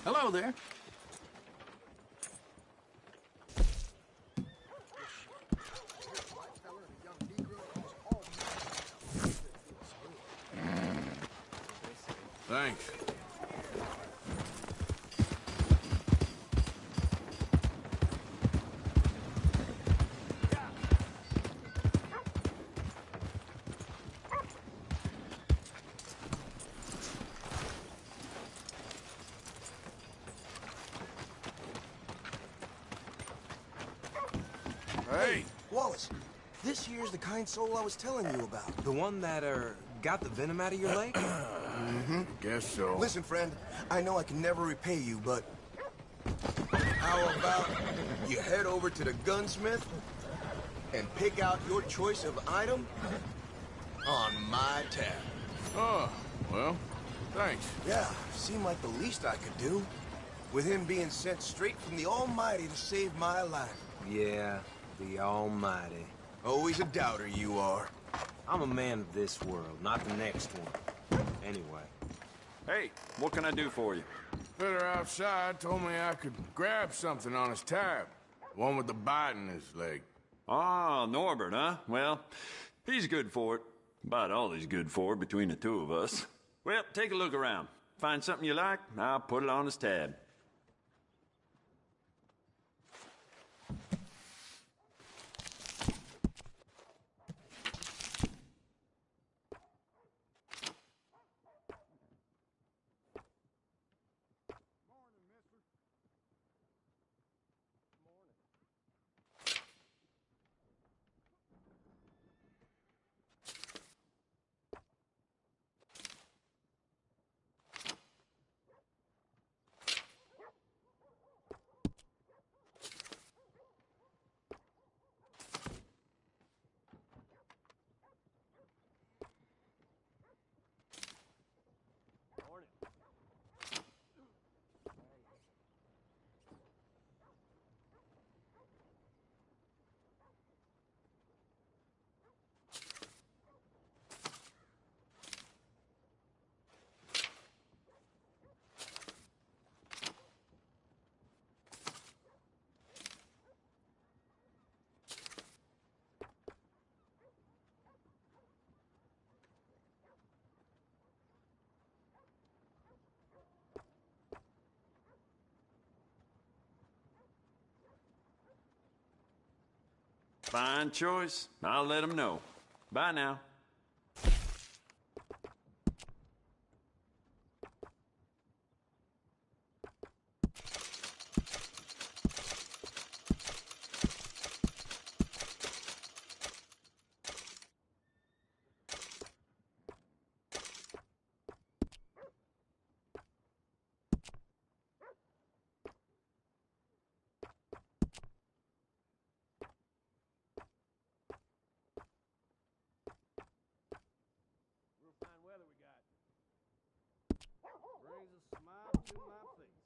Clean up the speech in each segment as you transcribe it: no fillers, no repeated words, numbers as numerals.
Hello there. Thanks. Hey! Wallace, this here's the kind soul I was telling you about. The one that, got the venom out of your leg? Guess so. Listen, friend, I know I can never repay you, but how about you head over to the gunsmith and pick out your choice of item on my tab? Oh, well, thanks. Yeah, seemed like the least I could do, with him being sent straight from the Almighty to save my life. Yeah, the Almighty. Always a doubter you are. I'm a man of this world, not the next one. Anyway. Hey, what can I do for you? Fitter outside told me I could grab something on his tab. The one with the bite in his leg. Ah, Norbert, huh? Well, he's good for it. About all he's good for between the two of us. Well, take a look around. Find something you like, I'll put it on his tab. Fine choice. I'll let him know. Bye now. Brings a smile to my face.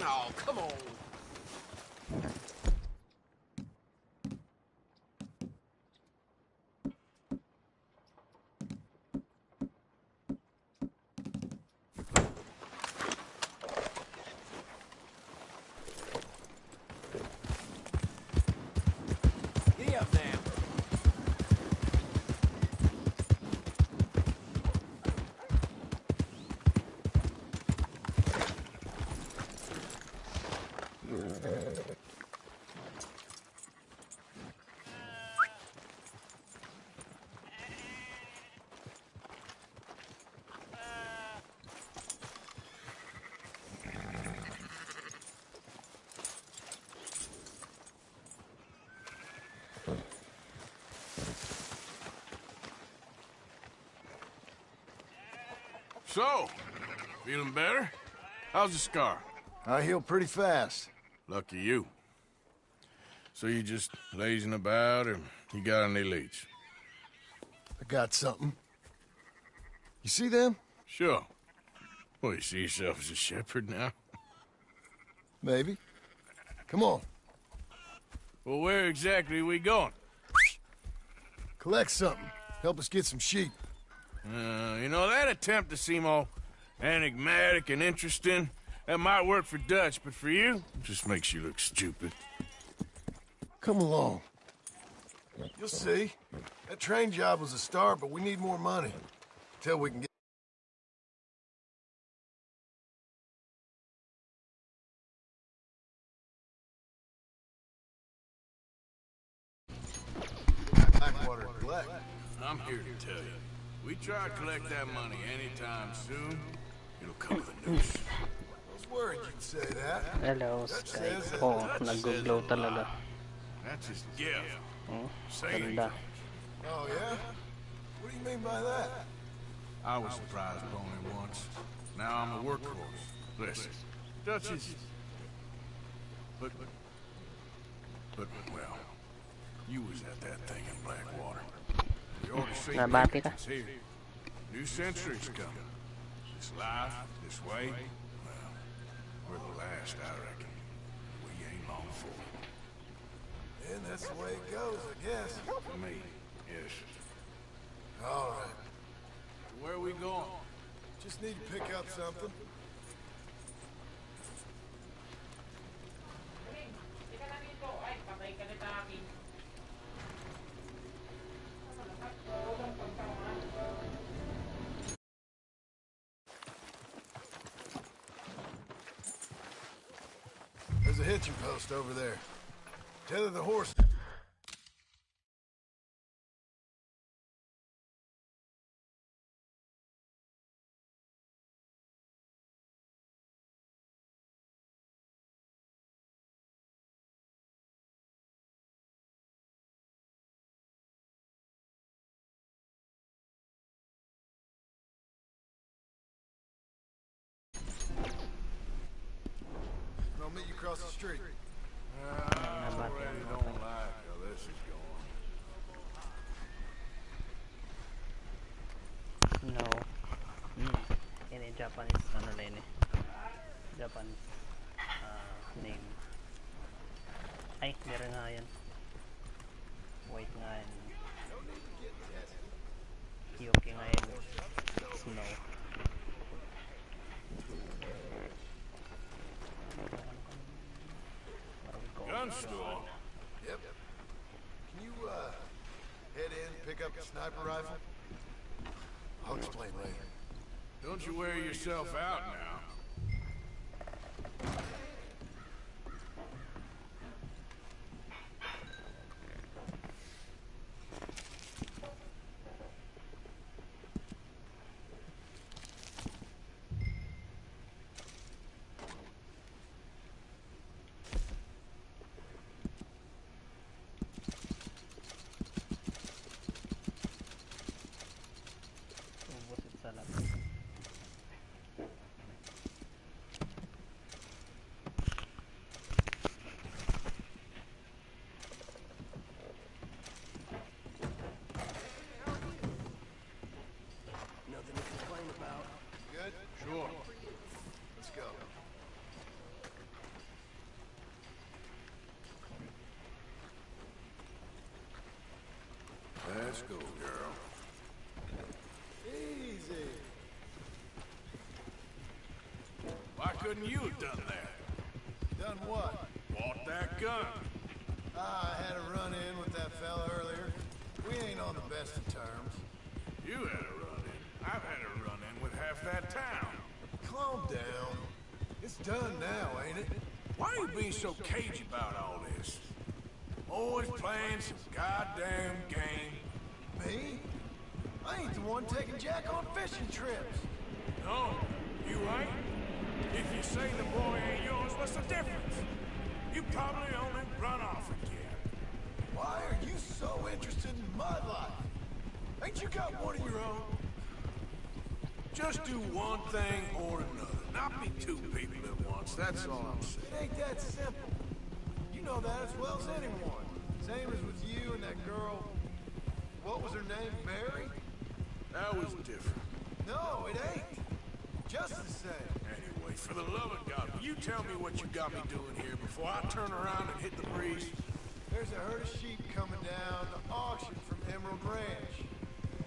Oh, come on. Get up now. So, feeling better? How's the scar? I heal pretty fast. Lucky you. So you just lazing about, or you got any leads? I got something. You see them? Sure. Well, you see yourself as a shepherd now? Maybe. Come on. Well, where exactly are we going? Collect something. Help us get some sheep. You know, that attempt to seem all enigmatic and interesting, that might work for Dutch, but for you, it just makes you look stupid. Come along. You'll see. That train job was a start, but we need more money. Till we can get... Blackwater collect. I'm here to tell you, we try to collect that money anytime soon, it'll come with a noose. I was worried you'd say that. Hello, Sky. Oh, nag-glow talaga. That's his gift. Oh, Say ganda. Oh, yeah? What do you mean by that? I was a prize pony once. Now I'm a workhorse. Listen, Dutch is... But, well, you was at that thing in Blackwater. We ought to see Nabati ka? it's here. New century's coming. This life, this way, well, we're the last, I reckon. We ain't long for it. And that's the way it goes, I guess. For me, yes. All right. Where are we going? Just need to pick up something. There's a hitching post over there. Tether the horse. I'll meet you across the street. I already don't like how this is going. No. Ini Japanese, ano na yun eh. Japanese name. Ay, meron nga yan. White nga yan. Kyoki nga yan. Snow. Gun store? Yep. Can you, head in, pick up a sniper rifle? I'll explain later. Don't you wear yourself out now. Ubusit sa lahat. Let's go, girl. Easy. Why couldn't you have done that? Done what? Bought that gun. I had a run-in with that fella earlier. We ain't on the best of terms. You had a run-in. I've had a run-in with half that town. Calm down. It's done now, ain't it? Why are you being so cagey about all this? Always playing some goddamn game. Me? I ain't the one taking Jack on fishing trips. No, you ain't. If you say the boy ain't yours, what's the difference? You probably only run off again. Why are you so interested in my life? Ain't you got one of your own? Just do one thing or another. Not be two people at once, that's all I'm saying. It ain't that simple. You know that as well as anyone. Same as with you and that girl. What was her name? Mary? That was different. No, it ain't. Just the same. Anyway, for the love of God, will you tell me what you got me doing here before I turn around and hit the breeze? There's a herd of sheep coming down to auction from Emerald Ranch.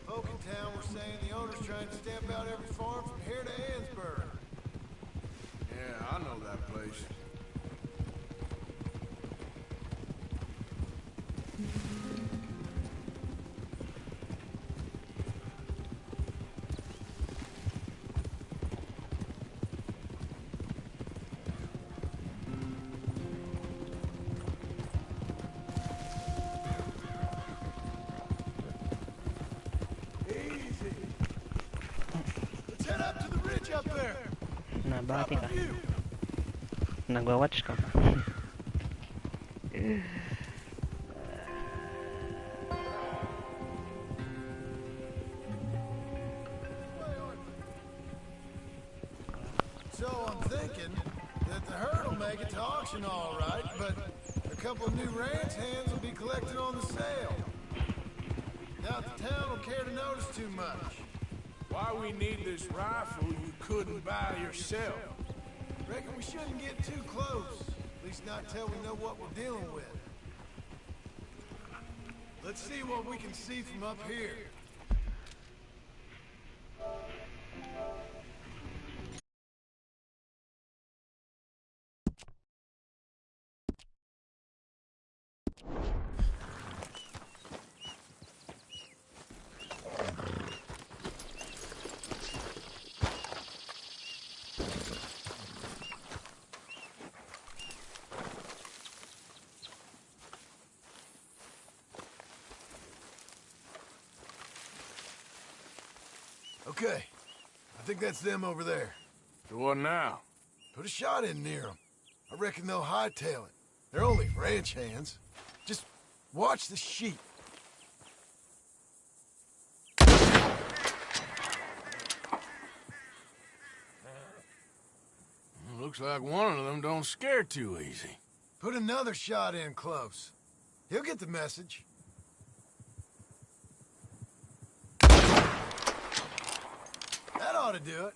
Folk in town were saying the owner's trying to stamp out every farm from here to Ansburg. Yeah, I know that place. Easy. Let's head up to the ridge up there. Nabati ka. View. Nagwa-watch ka ba? So I'm thinking that the herd will make it to auction all right, but a couple of new ranch hands will be collected on the sale. Doubt the town will care to notice too much. Why we need this rifle you couldn't buy yourself? Reckon we shouldn't get too close. At least not till we know what we're dealing with. Let's see what we can see from up here. Okay. I think that's them over there. So what now? Put a shot in near them. I reckon they'll hightail it. They're only ranch hands. Just watch the sheep. Looks like one of them don't scare too easy. Put another shot in close. He'll get the message. That ought to do it.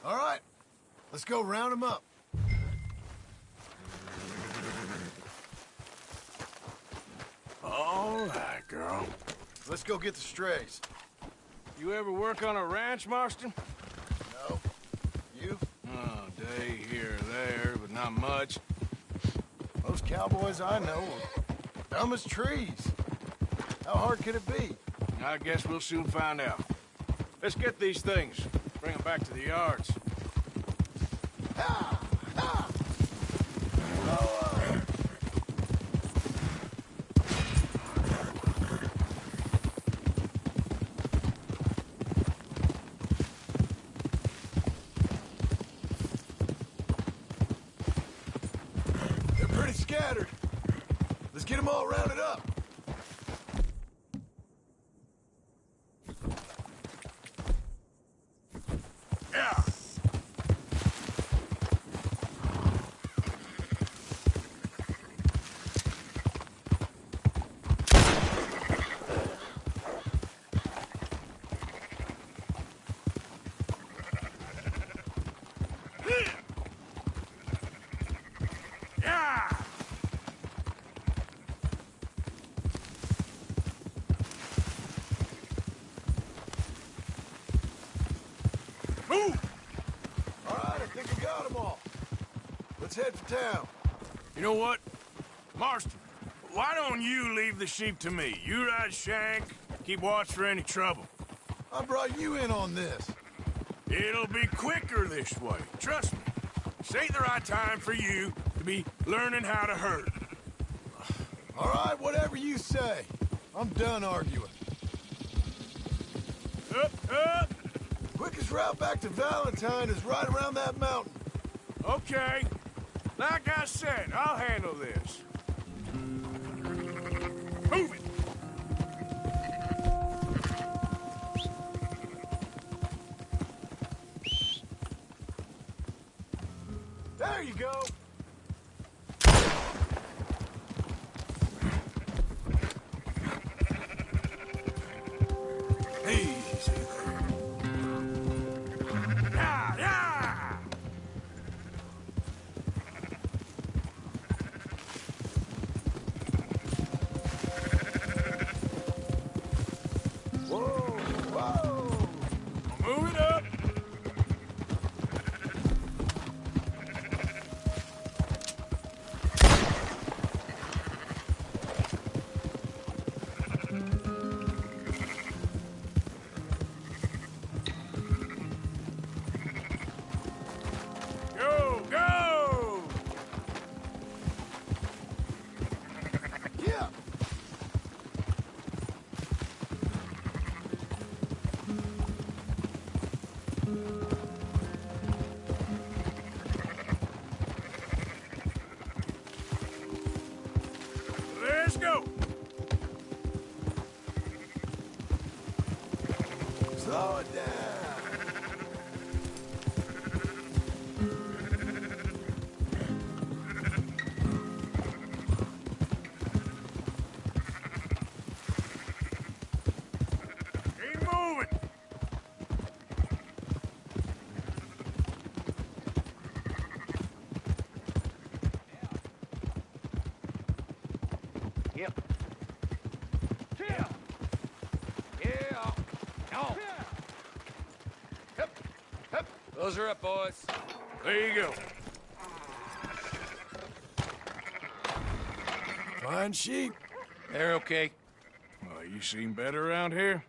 All right. Let's go round them up. All right, girl. Let's go get the strays. You ever work on a ranch, Marston? No. You? Oh, day here or there, but not much. Most cowboys I know are dumb as trees. How hard could it be? I guess we'll soon find out. Let's get these things. Bring them back to the yards. Ah! Ah! Lower! They're pretty scattered. Let's get them all rounded up. Yeah! Yeah! let's head for town. You know what? Marston, why don't you leave the sheep to me? You ride Shank, keep watch for any trouble. I brought you in on this. It'll be quicker this way, trust me. This ain't the right time for you to be learning how to herd. All right, whatever you say. I'm done arguing. Up! Quickest route back to Valentine is right around that mountain. Okay. Like I said, I'll handle this. Move it! There you go. Easy. Yeah! Whoa! Move it up! Go! Yeah. Let's go! Slow it down. Keep moving! Those are up, boys. There you go. Fine sheep. They're okay. Well, you seem better around here?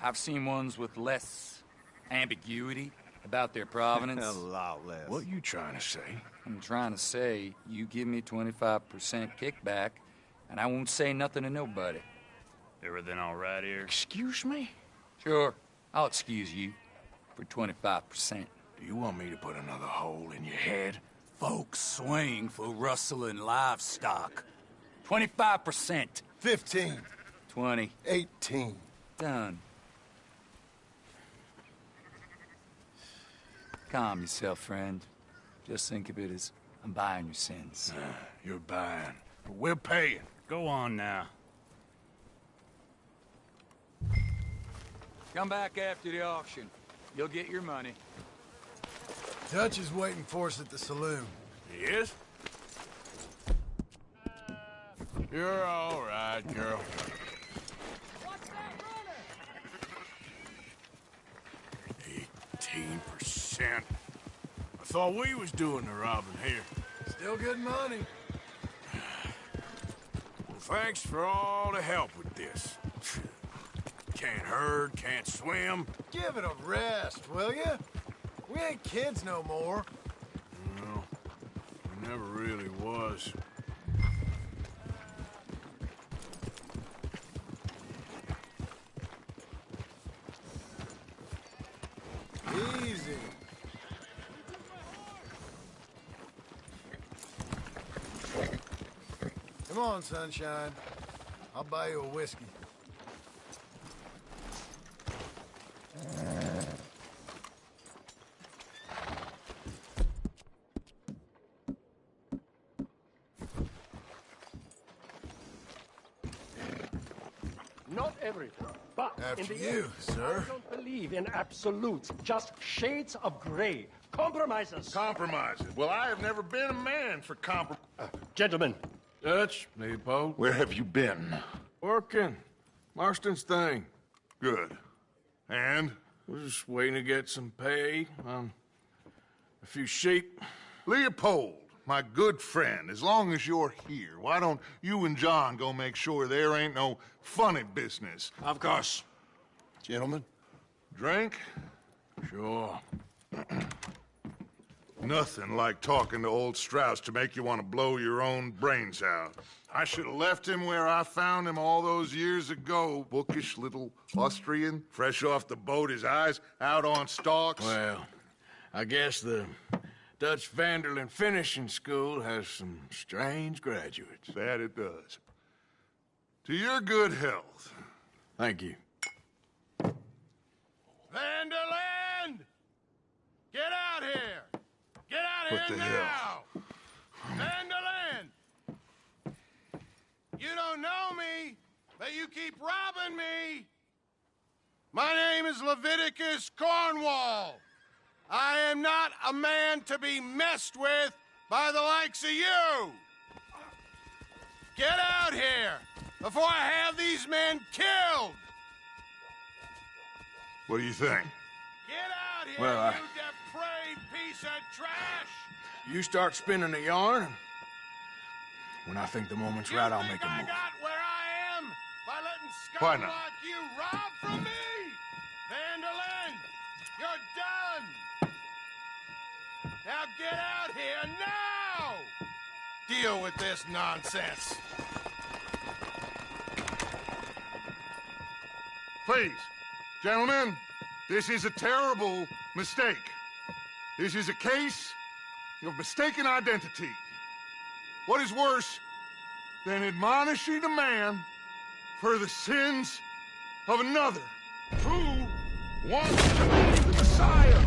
I've seen ones with less ambiguity about their provenance. A lot less. What you trying to say? I'm trying to say, you give me 25% kickback, and I won't say nothing to nobody. Everything all right here? Excuse me? Sure, I'll excuse you for 25%. Do you want me to put another hole in your head? Folks swing for rustling livestock. 25%. 15. 20. 18. Done. Calm yourself, friend. Just think of it as I'm buying your sins. You're buying, but we're paying. Go on now. Come back after the auction. You'll get your money. Dutch is waiting for us at the saloon. He is? You're all right, girl. 18%. I thought we was doing the robbing here. Still good money. Well, thanks for all the help with this. Can't herd, can't swim. Give it a rest, will ya? We ain't kids no more. No, it never really was. Easy. Come on, sunshine. I'll buy you a whiskey. Not everything, but After in the you, end, sir. I don't believe in absolutes, just shades of gray. Compromises. Compromises. Well, I have never been a man for Gentlemen, Dutch, Leopold. Where have you been? Working. Marston's thing. Good. And? We're just waiting to get some pay on a few sheep. Leopold, my good friend, as long as you're here, why don't you and John go make sure there ain't no funny business? Of course. Gentlemen? Drink? Sure. Nothing like talking to old Strauss to make you want to blow your own brains out. I should have left him where I found him all those years ago. Bookish little Austrian, fresh off the boat, his eyes out on stalks. Well, I guess the Dutch Vanderlyn Finishing School has some strange graduates. That it does. To your good health. Thank you. Vanderland! Get out here! Get out What here the now! hell? Vanderland! You don't know me, but you keep robbing me! My name is Leviticus Cornwall. I am not a man to be messed with by the likes of you! Get out here before I have these men killed! What do you think? Get out here, Well, you depraved piece of trash! You start spinning the yarn, and when I think the moment's right, I'll make a I move. got where I am by letting Why scum not? like you rob from me? Vanderlyn, you're done! Now get out here now! Deal with this nonsense. Please, gentlemen, this is a terrible mistake. This is a case of mistaken identity. What is worse than admonishing a man for the sins of another who wants to be the Messiah?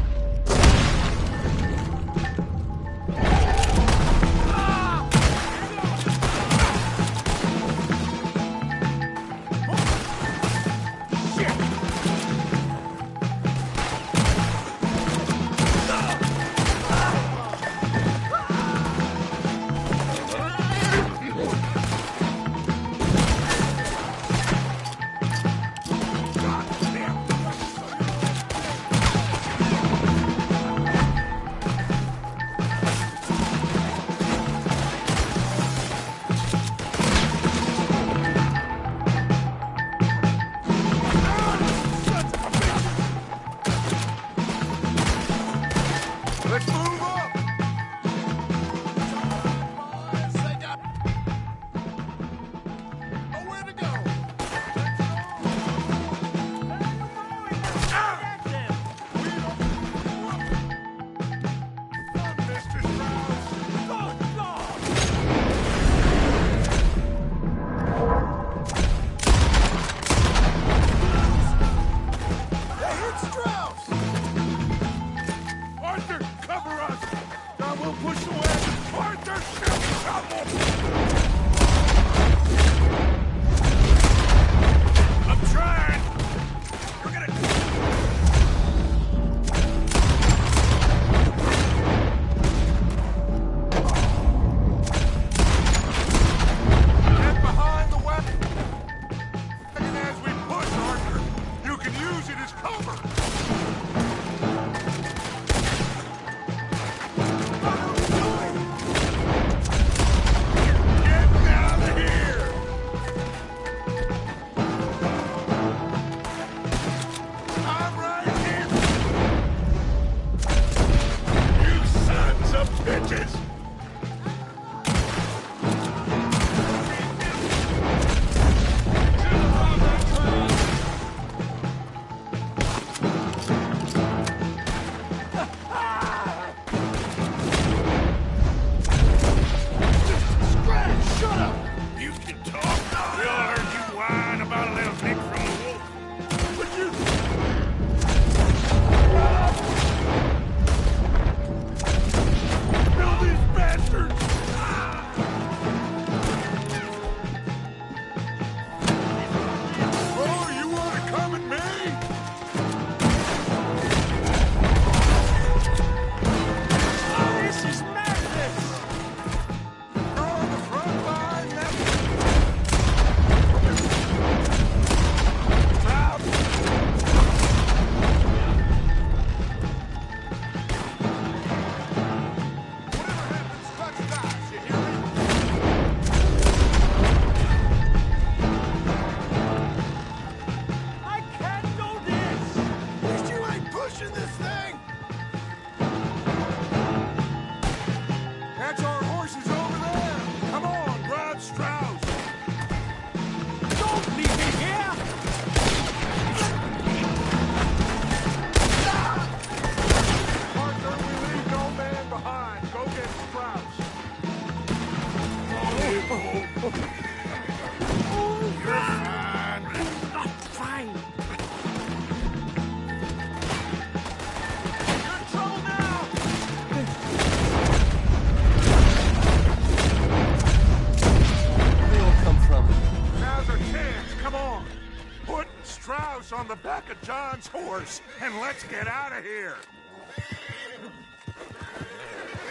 of John's horse, and let's get out of here.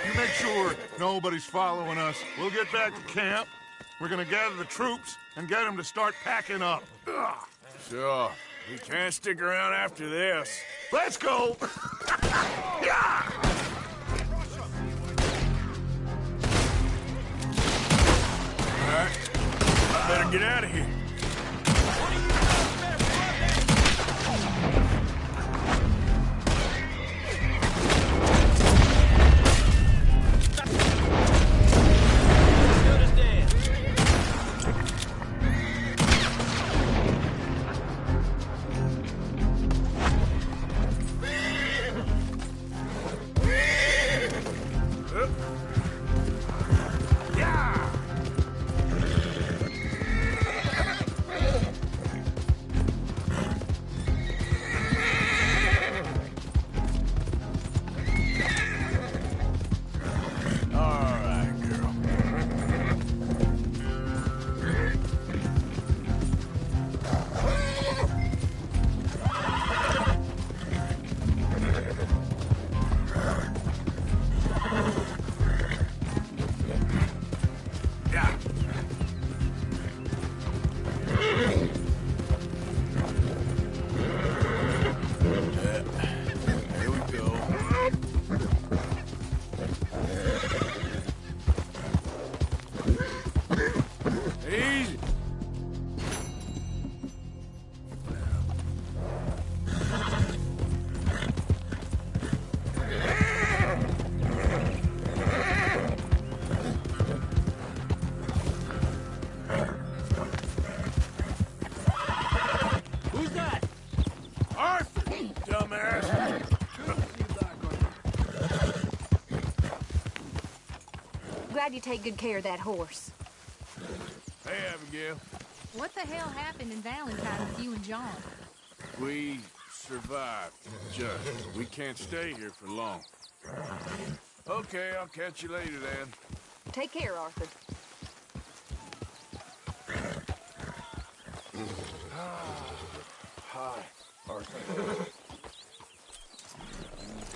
You make sure nobody's following us. We'll get back to camp. We're gonna gather the troops and get them to start packing up. Ugh. Sure. We can't stick around after this. Let's go! Yeah! All right. Better get out of here. Glad you take good care of that horse. Hey, Abigail. What the hell happened in Valentine with you and John? We survived, just. We can't stay here for long. Okay, I'll catch you later, then. Take care, Arthur. Hi, Arthur.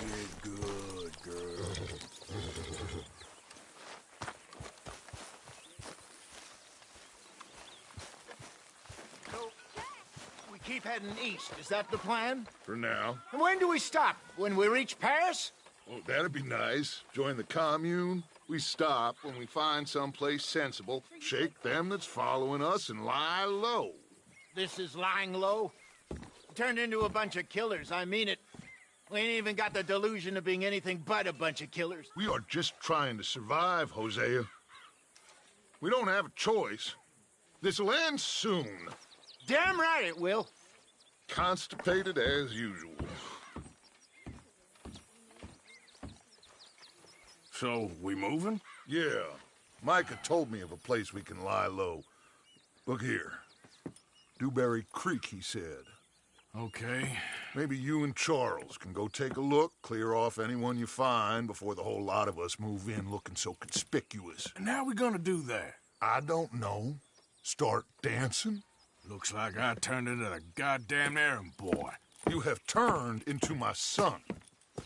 You did good, girl. Keep heading east. Is that the plan? For now. And when do we stop? When we reach Paris? Oh, that'd be nice. Join the commune. We stop when we find someplace sensible, shake them that's following us, and lie low. This is lying low? Turned into a bunch of killers, I mean it. We ain't even got the delusion of being anything but a bunch of killers. We are just trying to survive, Hosea. We don't have a choice. This'll end soon. Damn right it will. Constipated as usual. So, we moving? Yeah. Micah told me of a place we can lie low. Look here. Dewberry Creek, he said. Okay. Maybe you and Charles can go take a look, clear off anyone you find before the whole lot of us move in looking so conspicuous. And how are we gonna do that? I don't know. Start dancing? Looks like I turned into the goddamn errand boy. You have turned into my son.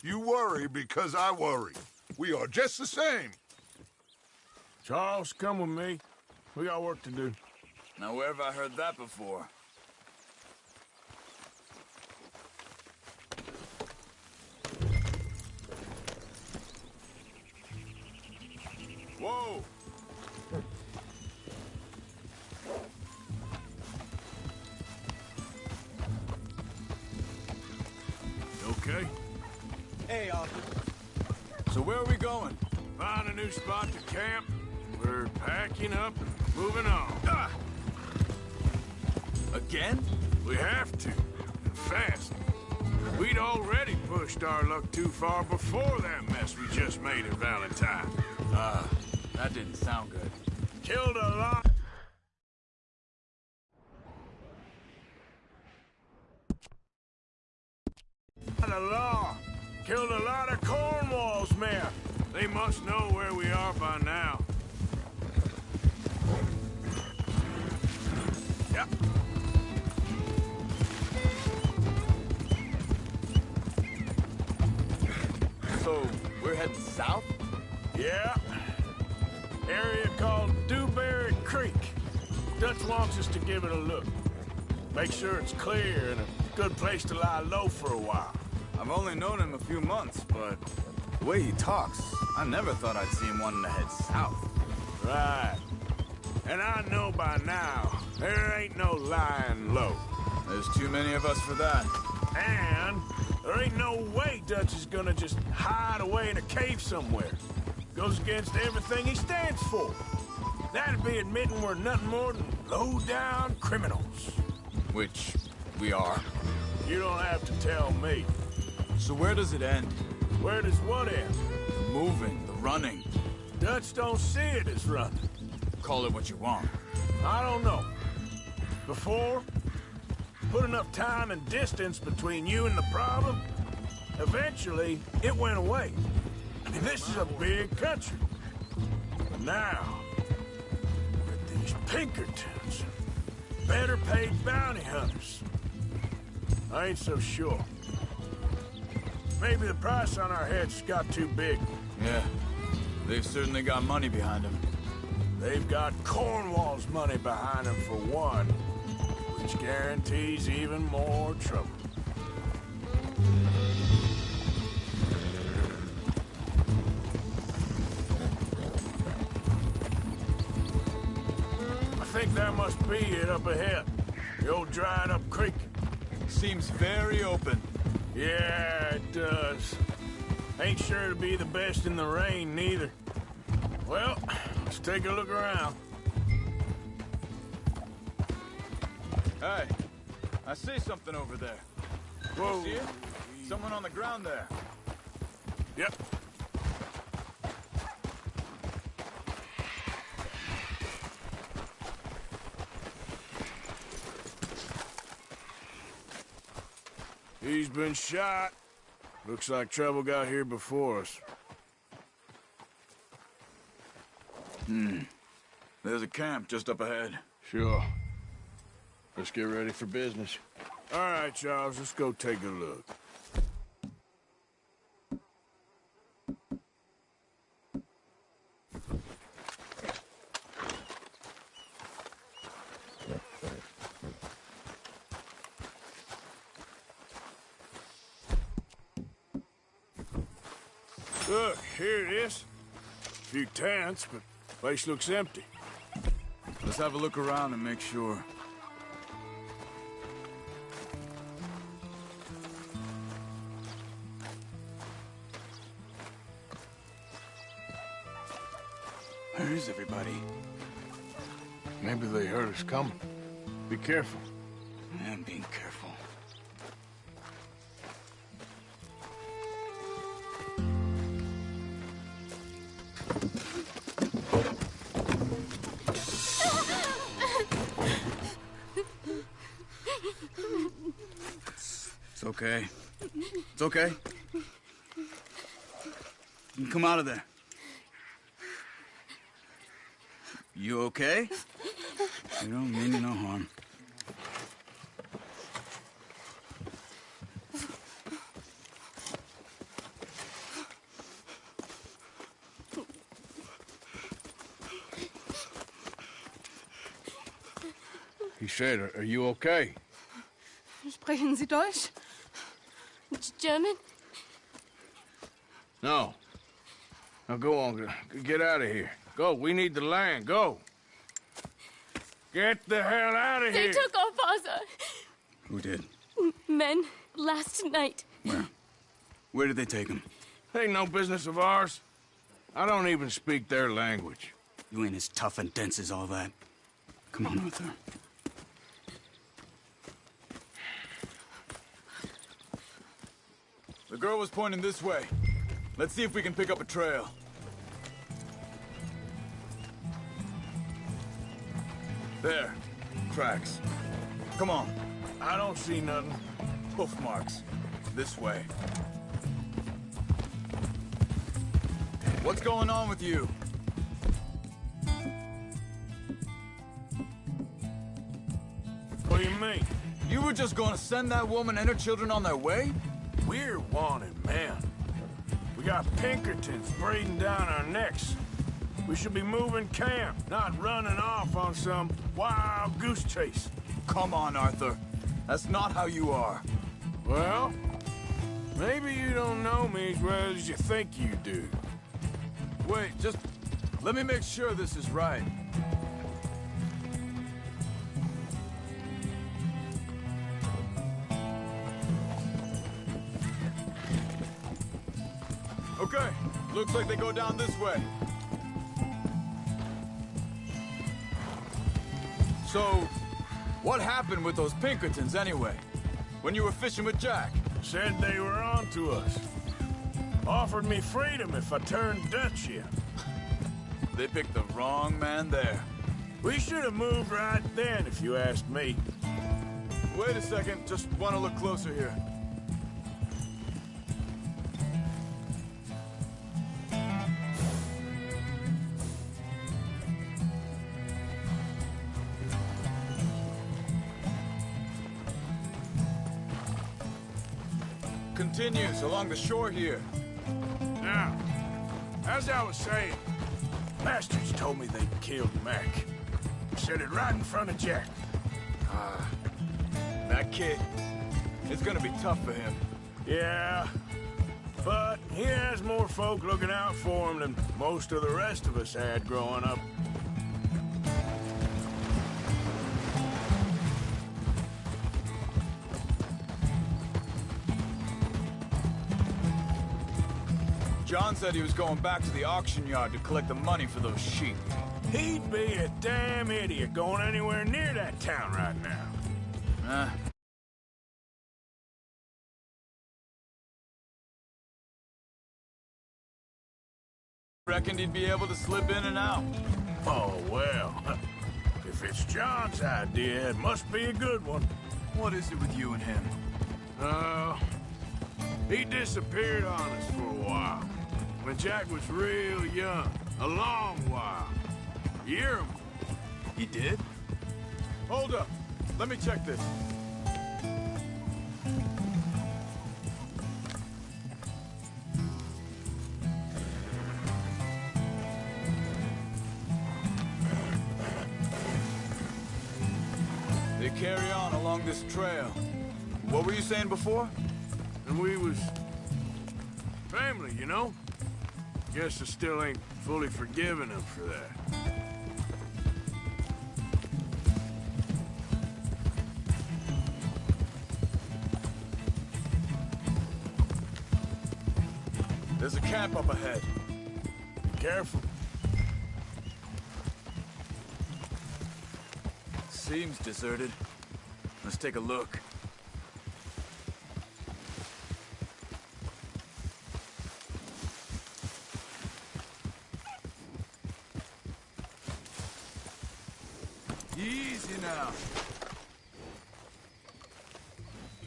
You worry because I worry. We are just the same. Charles, come with me. We got work to do. Now, where have I heard that before? Whoa! Okay? Hey, Arthur. So where are we going? Find a new spot to camp. We're packing up and moving on. Ah! Again? We have to. And fast. We'd already pushed our luck too far before that mess we just made in Valentine. That didn't sound good. Killed a lot. The law. Killed a lot of Cornwall's men. They must know where we are by now. Yep. So, we're heading south? Yeah. Area called Dewberry Creek. Dutch wants us to give it a look. Make sure it's clear and a good place to lie low for a while. I've only known him a few months, but the way he talks, I never thought I'd see him wanting to head south. Right. And I know by now, there ain't no lying low. There's too many of us for that. And there ain't no way Dutch is gonna just hide away in a cave somewhere. Goes against everything he stands for. That'd be admitting we're nothing more than low-down criminals. Which we are. You don't have to tell me. So where does it end? Where does what end? The moving, the running. Dutch don't see it as running. Call it what you want. I don't know. Before, put enough time and distance between you and the problem, eventually it went away. I mean, this is a big country. But now, with these Pinkertons, better paid bounty hunters, I ain't so sure. Maybe the price on our heads got too big. Yeah, they've certainly got money behind them. They've got Cornwall's money behind them for one, which guarantees even more trouble. I think that must be it up ahead. The old dried-up creek. Seems very open. Yeah, it does. Ain't sure to be the best in the rain, neither. Well, let's take a look around. Hey, I see something over there. Whoa. You see it? Someone on the ground there. Yep. He's been shot. Looks like trouble got here before us. There's a camp just up ahead. Sure. Let's get ready for business. All right, Charles, let's go take a look. Look, here it is. A few tents, but the place looks empty. Let's have a look around and make sure. Where is everybody? Maybe they heard us coming. Be careful. I'm being careful. It's okay. It's okay. You can come out of there. You okay? You don't mean you no harm. He said, are you okay? Sprechen Sie Deutsch? German? No. Now go on, get out of here. Go, we need the land, go. Get the hell out of They here. took off Asa. Who did? Men, last night. Where? Where did they take him? Ain't no business of ours. I don't even speak their language. You ain't as tough and dense as all that. Come on, Arthur. The girl was pointing this way. Let's see if we can pick up a trail. There. Tracks. Come on. I don't see nothing. Hoof marks. This way. What's going on with you? What do you mean? You were just going to send that woman and her children on their way? We're wanted, man. We got Pinkertons breathing down our necks. We should be moving camp, not running off on some wild goose chase. Come on, Arthur. That's not how you are. Well, maybe you don't know me as well as you think you do. Wait, just let me make sure this is right. Okay, looks like they go down this way. So, what happened with those Pinkertons anyway? When you were fishing with Jack? Said they were on to us. Offered me freedom if I turned Dutch in. They picked the wrong man there. We should have moved right then, if you asked me. Wait a second, just want to look closer here. Continues along the shore here. Now, as I was saying, bastards told me they killed Mac. Said it right in front of Jack. That kid, it's gonna be tough for him. Yeah, but he has more folk looking out for him than most of the rest of us had growing up. John said he was going back to the auction yard to collect the money for those sheep. He'd be a damn idiot going anywhere near that town right now. Reckoned he'd be able to slip in and out. Oh, well. If it's John's idea, it must be a good one. What is it with you and him? He disappeared on us for a while. When Jack was real young. A long while. Year. He did? Hold up. Let me check this. They carry on along this trail. What were you saying before? And we was family, you know? Guess I still ain't fully forgiven him for that. There's a camp up ahead. Be careful. Seems deserted. Let's take a look. Easy now.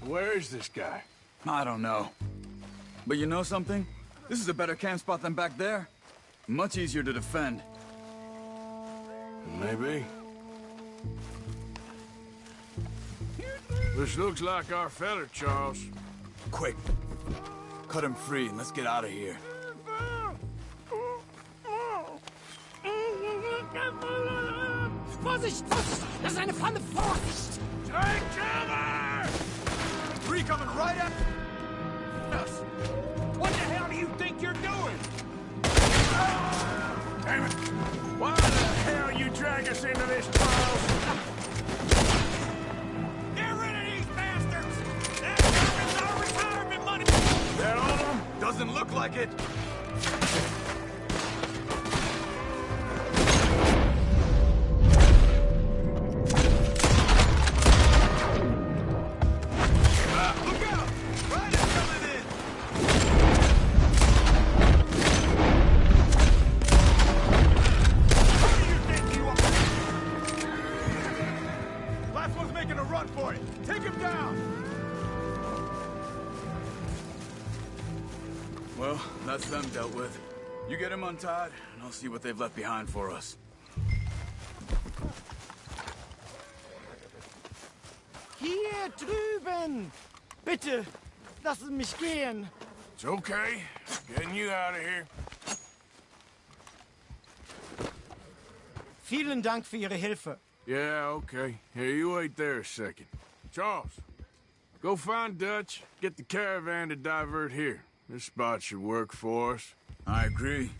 Where is this guy? I don't know. But you know something? This is a better camp spot than back there. Much easier to defend. Maybe. This looks like our fella, Charles. Quick. Cut him free and let's get out of here. Vorsicht! Vorsicht! Das ist eine Pfanne! Vorsicht! Take cover! Three coming right at us! What the hell do you think you're doing? Damn it! Why the hell you drag us into this, Charles? Get rid of these bastards! That is our retirement money! That on them? Doesn't look like it! Well, that's them dealt with. You get them untied, and I'll see what they've left behind for us. Hier drüben! Bitte, lassen mich gehen! It's okay. Getting you out of here. Vielen Dank für Ihre Hilfe. Yeah, okay. Here, you wait there a second. Charles, go find Dutch. Get the caravan to divert here. This spot should work for us. I agree.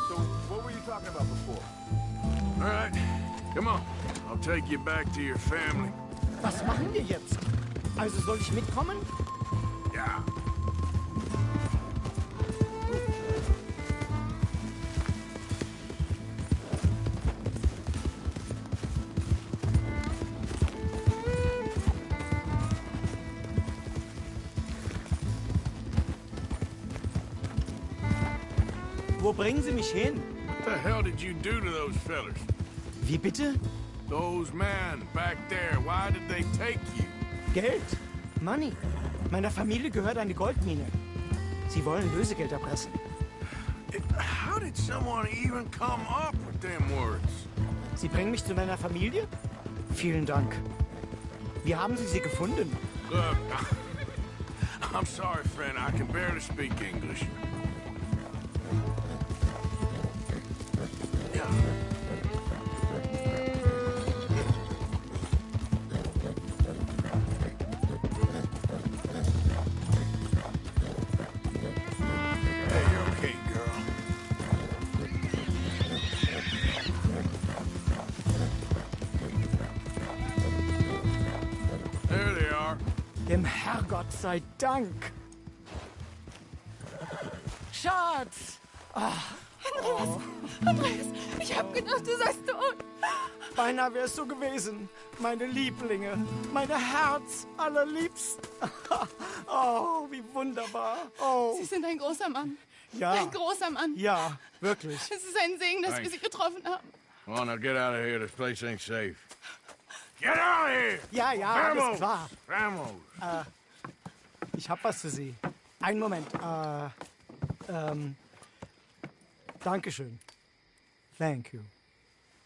So, what were you talking about before? All right, come on. I'll take you back to your family. Was machen wir jetzt? Also soll ich mitkommen? Ja. Wo bringen Sie mich hin? What the hell did you do to those fellers? Wie bitte? Those men back there, why did they take you? Geld. Money. Meiner Familie gehört eine Goldmine. Sie wollen Lösegeld erpressen. How did someone even come up with them words? Sie bringen mich zu meiner Familie? Vielen Dank. Wie haben Sie sie gefunden? Look, I'm sorry, friend. I can barely speak English. Dem Herrgott sei Dank. Schatz! Ach, Andreas, Andreas, ich hab gedacht, du seist tot. Beinahe wär's so gewesen. Meine Lieblinge, meine Herz allerliebst. Oh, wie wunderbar. Oh. Sie sind ein großer Mann. Ja. Ein großer Mann. Ja, wirklich. Es ist ein Segen, dass wir Sie getroffen haben. Come on, now get out of here. This place ain't safe. Get out of here! Ja, ja, Vamos! alles klar. Vamos! Ich hab was für Sie. Einen Moment. Dankeschön. Thank you.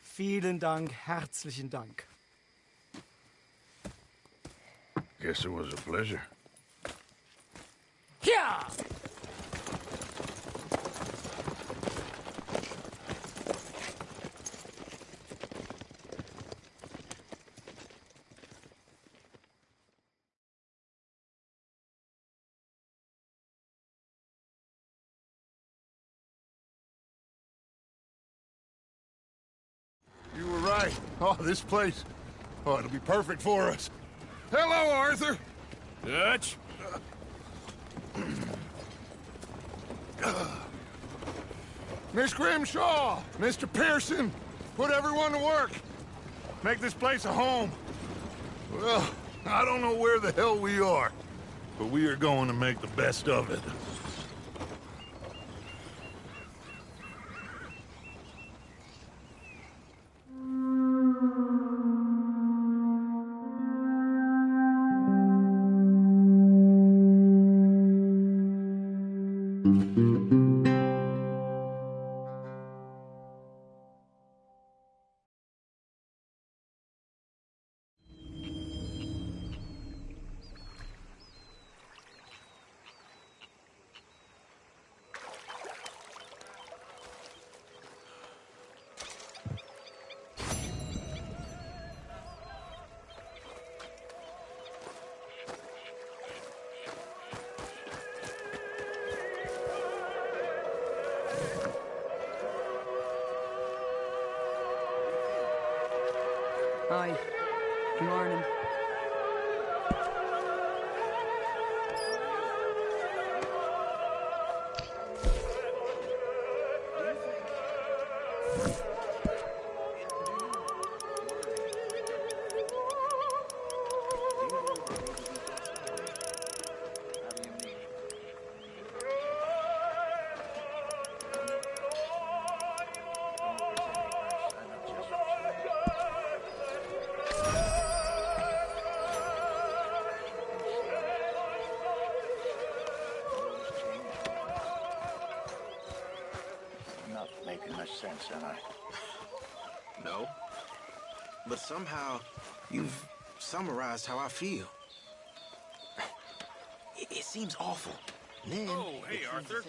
Vielen Dank, herzlichen Dank. Guess it was a pleasure. Ja! You were right. Oh, this place. Oh, it'll be perfect for us. Hello, Arthur. Dutch? Miss Grimshaw, Mr. Pearson, put everyone to work. Make this place a home. Well, I don't know where the hell we are, but we are going to make the best of it. Hi. Good morning. No. But somehow, you've summarized how I feel. It seems awful. Then, oh, hey, Arthur.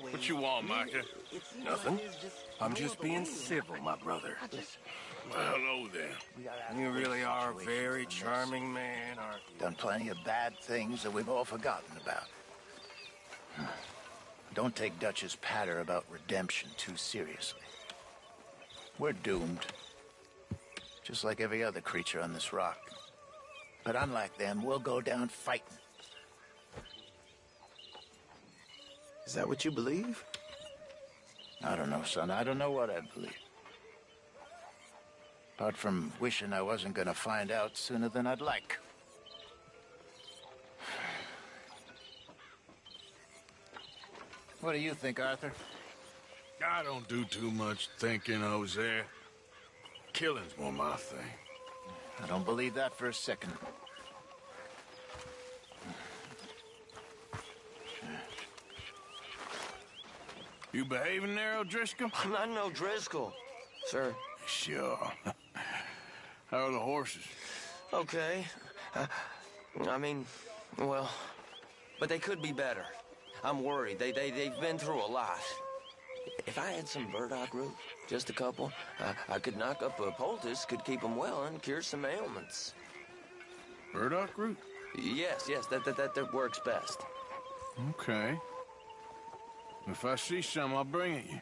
What you want, Micah? Nothing. I'm just being civil, my brother. Well, hello there. You really are a very charming man, aren't you? Done plenty of bad things that we've all forgotten about. Don't take Dutch's patter about redemption too seriously. We're doomed. Just like every other creature on this rock. But unlike them, we'll go down fighting. Is that what you believe? I don't know, son. I don't know what I believe. Apart from wishing I wasn't gonna find out sooner than I'd like. What do you think, Arthur? I don't do too much thinking, Hosea. Killing's more my thing. I don't believe that for a second. You behaving there, O'Driscoll? I'm not no Driscoll, sir. Sure. How are the horses? Okay. I mean, well, but they could be better. I'm worried. They've been through a lot. If I had some burdock root, just a couple, I could knock up a poultice, could keep them well, and cure some ailments. Burdock root? Yes, that works best. Okay. If I see some, I'll bring it you.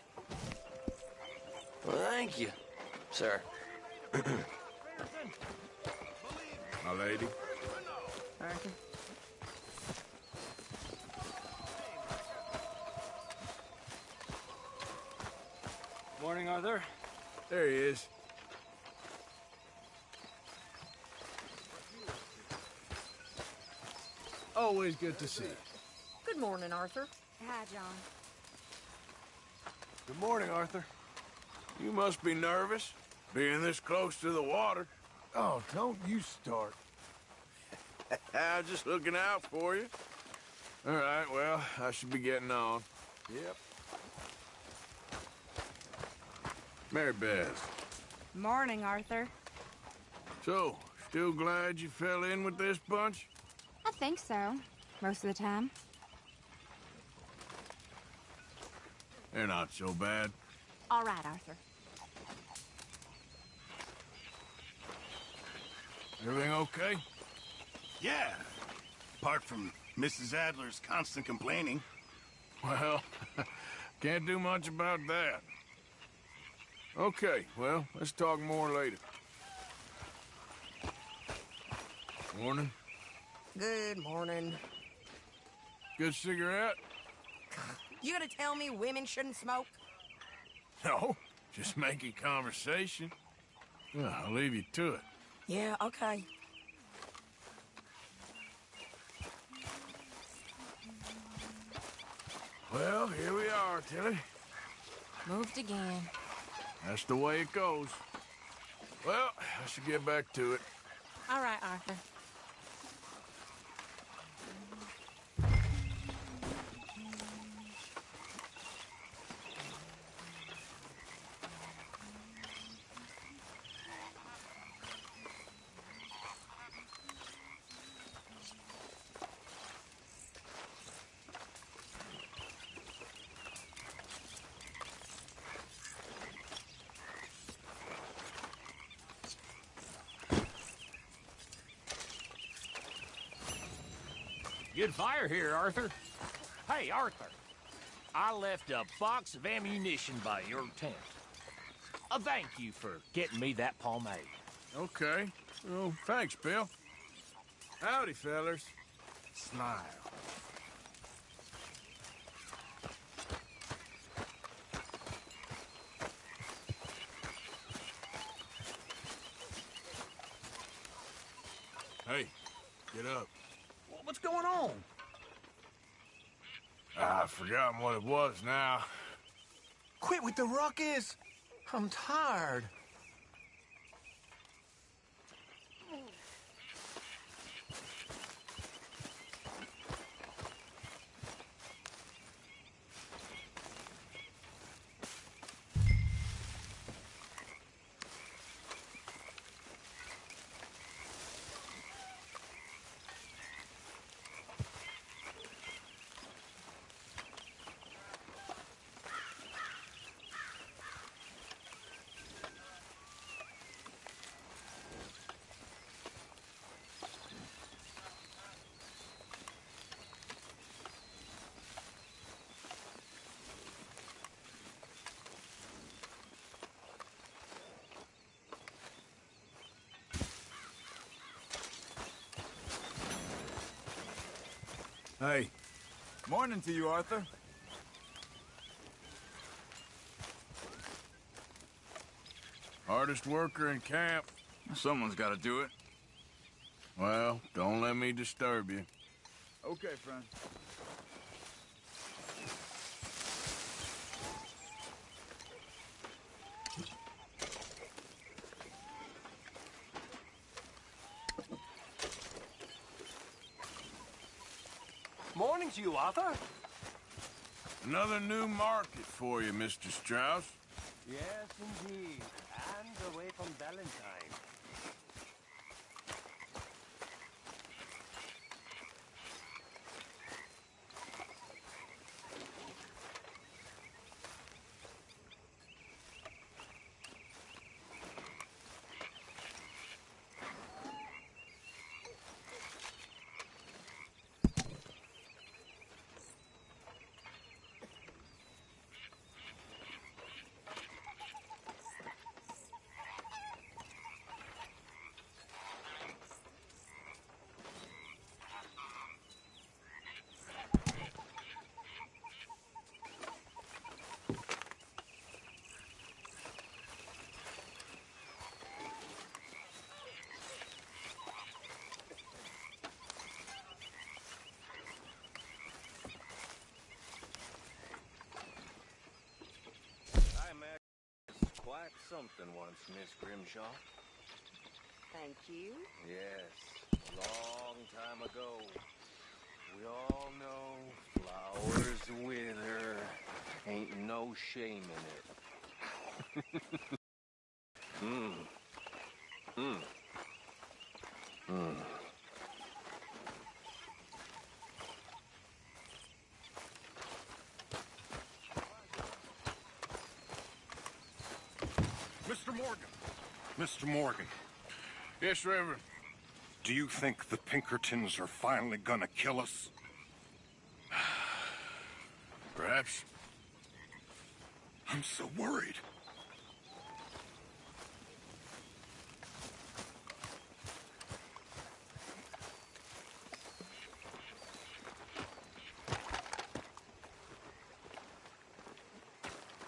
Well, thank you, sir. My lady. Arthur. Morning, Arthur. There he is. Always good to see you. Good morning, Arthur. Hi, John. Good morning, Arthur. You must be nervous, being this close to the water. Oh, don't you start. I'm just looking out for you. All right, well, I should be getting on. Yep. Mary Beth. Morning, Arthur. So, still glad you fell in with this bunch? I think so, most of the time. They're not so bad. All right, Arthur. Everything okay? Yeah. Apart from Mrs. Adler's constant complaining. Well, can't do much about that. Okay, well, let's talk more later. Morning. Good morning. Good cigarette? You gonna tell me women shouldn't smoke? No, just making conversation. Yeah, I'll leave you to it. Yeah, okay. Well, here we are, Tilly. Moved again. That's the way it goes. Well, I should get back to it. All right, Arthur. Good fire here, Arthur. Hey, Arthur. I left a box of ammunition by your tent. A thank you for getting me that pomade. Okay. Well, thanks, Bill. Howdy, fellers. Smile. Hey, get up. What's going on? I've forgotten what it was now. Quit with the ruckus. I'm tired. Hey. Morning to you, Arthur. Hardest worker in camp. Someone's got to do it. Well, don't let me disturb you. Okay, friend. Morning to you, Arthur. Another new market for you, Mr. Strauss. Yes, indeed. And away from Valentine. Quite something once, Miss Grimshaw. Thank you. Yes, long time ago. We all know flowers wither. Ain't no shame in it. Mr. Morgan. Mr. Morgan. Yes, Reverend. Do you think the Pinkertons are finally gonna kill us? Perhaps. I'm so worried.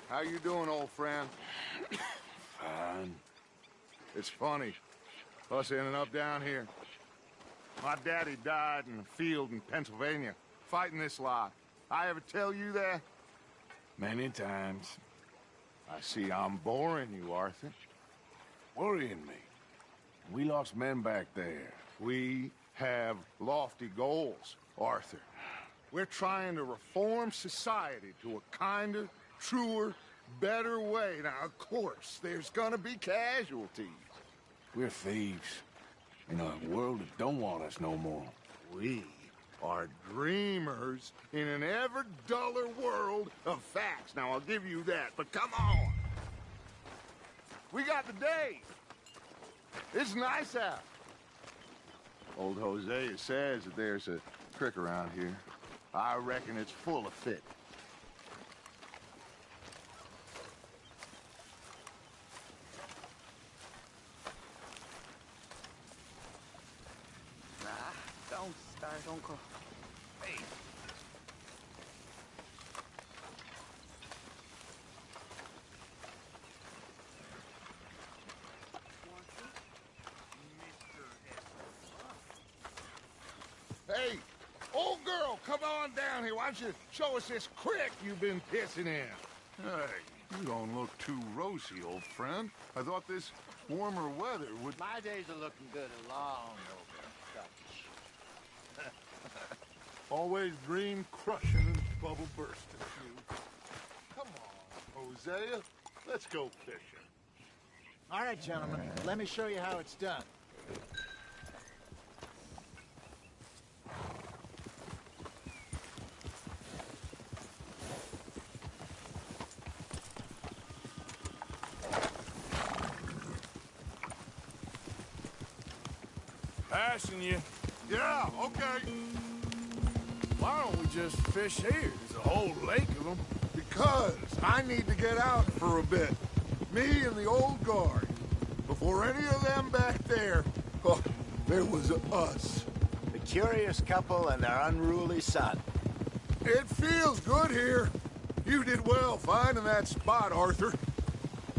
How you doing, old friend? Fine. It's funny, us ending up down here. My daddy died in a field in Pennsylvania, fighting this lot. I ever tell you that? Many times. I see I'm boring you, Arthur. Worrying me. We lost men back there. We have lofty goals, Arthur. We're trying to reform society to a kinder, truer, better way. Now, of course, there's gonna be casualties. We're thieves. In a world that don't want us no more. We are dreamers in an ever duller world of facts. Now, I'll give you that, but come on. We got the day. It's nice out. Old Hosea says that there's a creek around here. I reckon it's full of fish. Don't start, Uncle. Hey. Hey, old girl, come on down here. Why don't you show us this creek you've been pissing in? Hey, you don't look too rosy, old friend. I thought this warmer weather would... My days are looking good and long over. Always dream crushing and bubble bursting, you. Come on, Hosea. Let's go fishing. All right, gentlemen. Let me show you how it's done. Passing you. Yeah, okay. Why don't we just fish here? There's a whole lake of them. Because I need to get out for a bit. Me and the old guard. Before any of them back there, oh, there was us. The curious couple and their unruly son. It feels good here. You did well finding that spot, Arthur.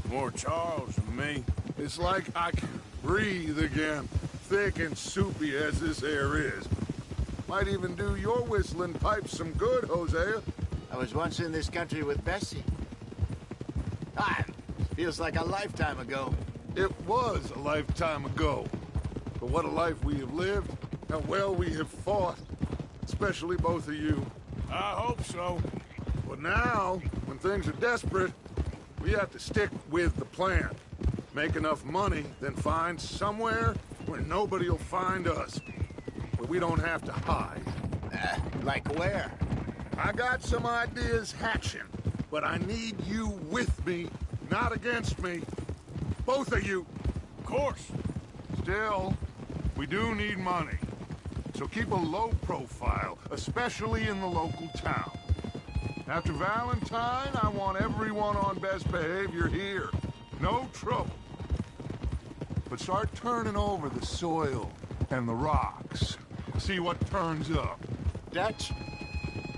More Charles than me. It's like I can breathe again, thick and soupy as this air is. Might even do your whistling pipes some good, Hosea. I was once in this country with Bessie. Feels like a lifetime ago. It was a lifetime ago. But what a life we have lived, how well we have fought. Especially both of you. I hope so. But now, when things are desperate, we have to stick with the plan. Make enough money, then find somewhere where nobody will find us. Where we don't have to hide. Like where? I got some ideas hatching, but I need you with me, not against me. Both of you. Of course. Still, we do need money. So keep a low profile, especially in the local town. After Valentine, I want everyone on best behavior here. No trouble. But start turning over the soil and the rocks. See what turns up. Dutch,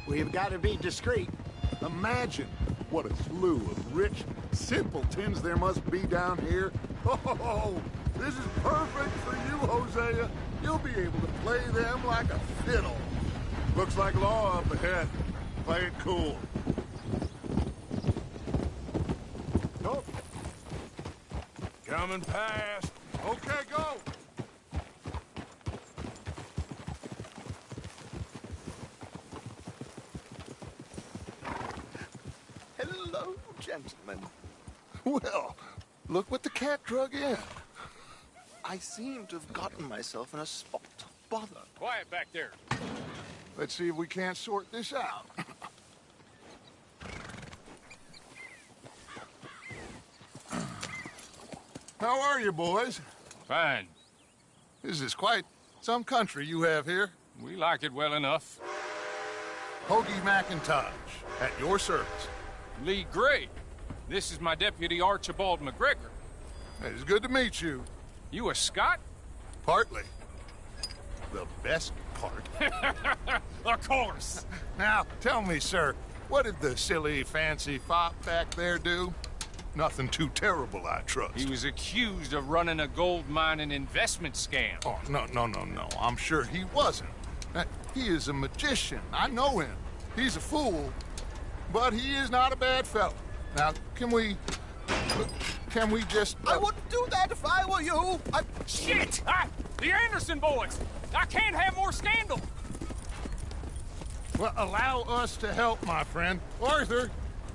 we've got to be discreet. Imagine what a slew of rich simpletons there must be down here. Oh, this is perfect for you, Hosea. You'll be able to play them like a fiddle. Looks like law up ahead. Play it cool. Go. Coming past. Okay, go. Hello, gentlemen. Well, look what the cat drug in. I seem to have gotten myself in a spot of bother. Quiet back there. Let's see if we can't sort this out. How are you, boys? Fine. This is quite some country you have here. We like it well enough. Hoagie McIntosh, at your service. Lee Gray. This is my deputy, Archibald McGregor. It's good to meet you. You a Scot? Partly. The best part. Of course. Now, tell me, sir, what did the silly, fancy fop back there do? Nothing too terrible, I trust. He was accused of running a gold mining investment scam. Oh, no. I'm sure he wasn't. He is a magician. I know him. He's a fool, but he is not a bad fellow. Now, can we just... I wouldn't do that if I were you. Shit! The Anderson boys! I can't have more scandal! Well, allow us to help, my friend. Arthur!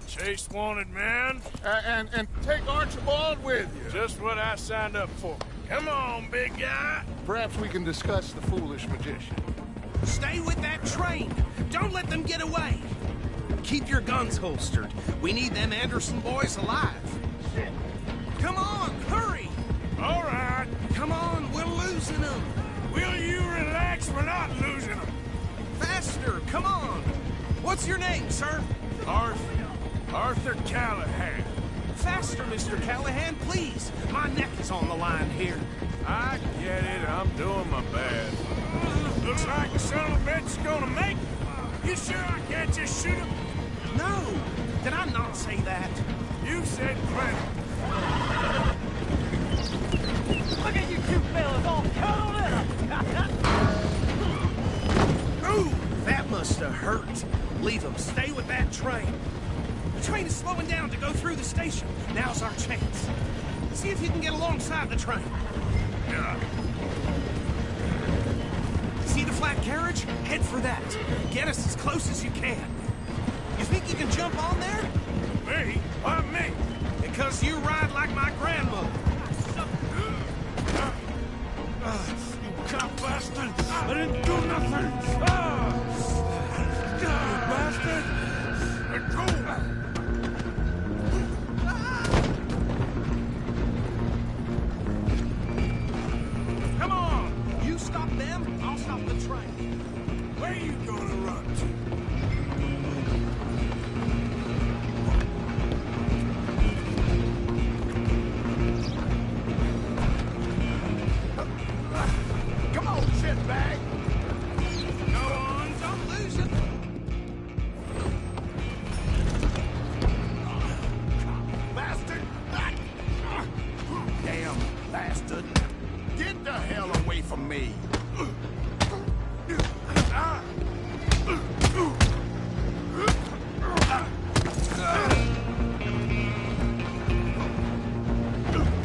Chase wanted man. And take Archibald with you. Just what I signed up for. Come on, big guy. Perhaps we can discuss the foolish magician. Stay with that train. Don't let them get away. Keep your guns holstered. We need them Anderson boys alive. Shit. Come on, hurry. All right. Come on, we're losing them. Will you relax? We're not losing them. Faster, come on. What's your name, sir? Arthur Callahan. Faster, Mr. Callahan, please. My neck is on the line here. I get it. I'm doing my best. Looks like the son of a bitch is gonna make it. You sure I can't just shoot him? No. Did I not say that? You said plenty. Look at you two fellas all cuddled up. Ooh, that must have hurt. Leave them. Stay with that train. The train is slowing down to go through the station. Now's our chance. See if you can get alongside the train. See the flat carriage? Head for that. Get us as close as you can. You think you can jump on there? Me? Why me? Because you ride like my grandmother. You cop bastard! I didn't do nothing! You bastard! Let go! Come on! You stop them, I'll stop the train. Where are you gonna run to? bastard! Get the hell away from me!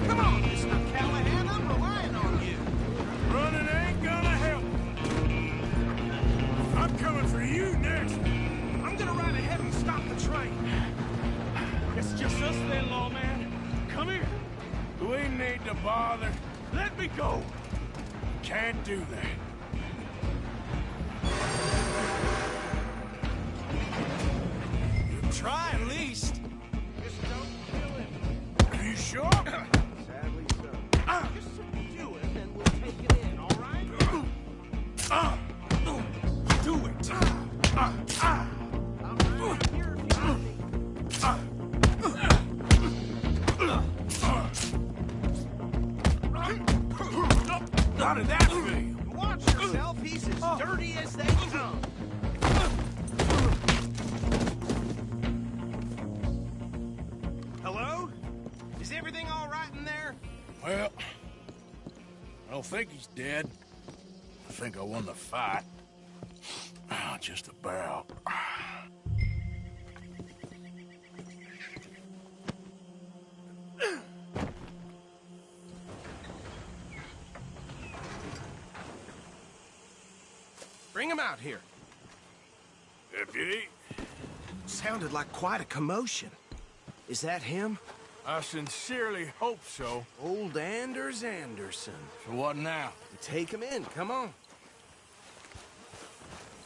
Come on, Mr. Callahan, I'm relying on you. Running ain't gonna help. I'm coming for you next. I'm gonna ride ahead and stop the train. It's just us then, lawman. Come here. We need to bother. Let me go. Can't do that. Try at least. Just don't kill him. Are you sure? Sadly so. Just subdue him and we'll take it in, all right? Do it. I'm right here if you need me. How did that feel? Watch yourself, he's as dirty as they come. Hello? Is everything all right in there? Well, I don't think he's dead. I think I won the fight. Just about. Bring him out here. Deputy? Sounded like quite a commotion. Is that him? I sincerely hope so. Old Anders Anderson. So what now? Take him in, come on.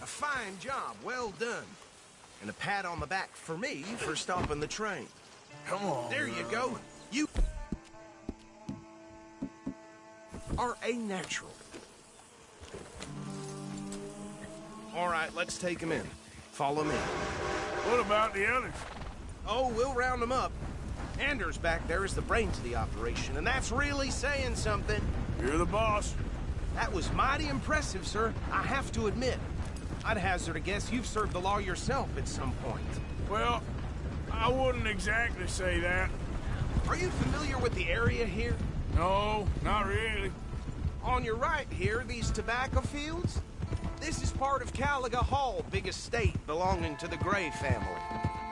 A fine job, well done. And a pat on the back for me for stopping the train. Come on. There you go. You are a natural. All right, let's take him in. Follow me. What about the others? Oh, we'll round them up. Anders back there is the brains of the operation, and that's really saying something. You're the boss. That was mighty impressive, sir. I have to admit. I'd hazard a guess you've served the law yourself at some point. Well, I wouldn't exactly say that. Are you familiar with the area here? No, not really. On your right here, these tobacco fields? This is part of Caliga Hall, big estate belonging to the Gray family.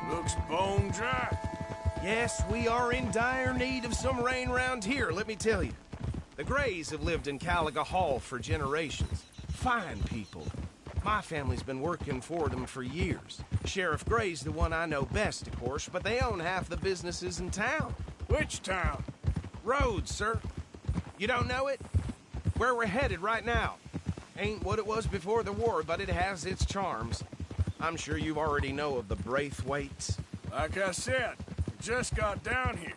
Looks bone dry. Yes, we are in dire need of some rain round here, let me tell you. The Grays have lived in Caliga Hall for generations. Fine people. My family's been working for them for years. Sheriff Gray's the one I know best, of course, but they own half the businesses in town. Which town? Rhodes, sir. You don't know it? Where we're headed right now. Ain't what it was before the war, but it has its charms. I'm sure you already know of the Braithwaites. Like I said, we just got down here.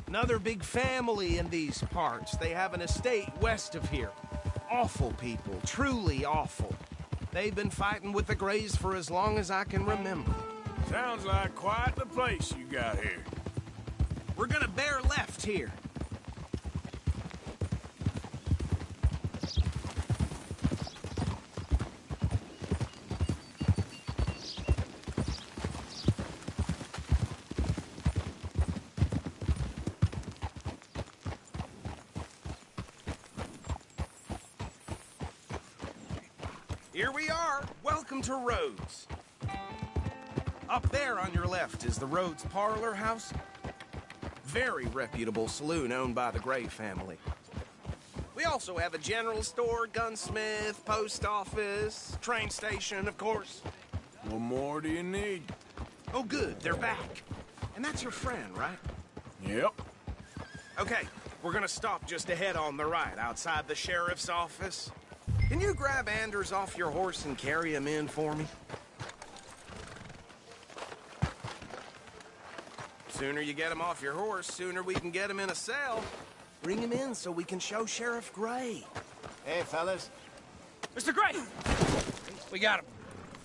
Another big family in these parts. They have an estate west of here. Awful people, truly awful. They've been fighting with the Grays for as long as I can remember. Sounds like quite the place you got here. We're gonna bear left here. Here we are. Welcome to Rhodes. Up there on your left is the Rhodes Parlor House. Very reputable saloon owned by the Gray family. We also have a general store, gunsmith, post office, train station, of course. What more do you need? Oh, good. They're back. And that's your friend, right? Yep. Okay, we're gonna stop just ahead on the right, outside the sheriff's office. Can you grab Anders off your horse and carry him in for me? Sooner you get him off your horse, sooner we can get him in a cell. Bring him in so we can show Sheriff Gray. Hey, fellas. Mr. Gray! We got him.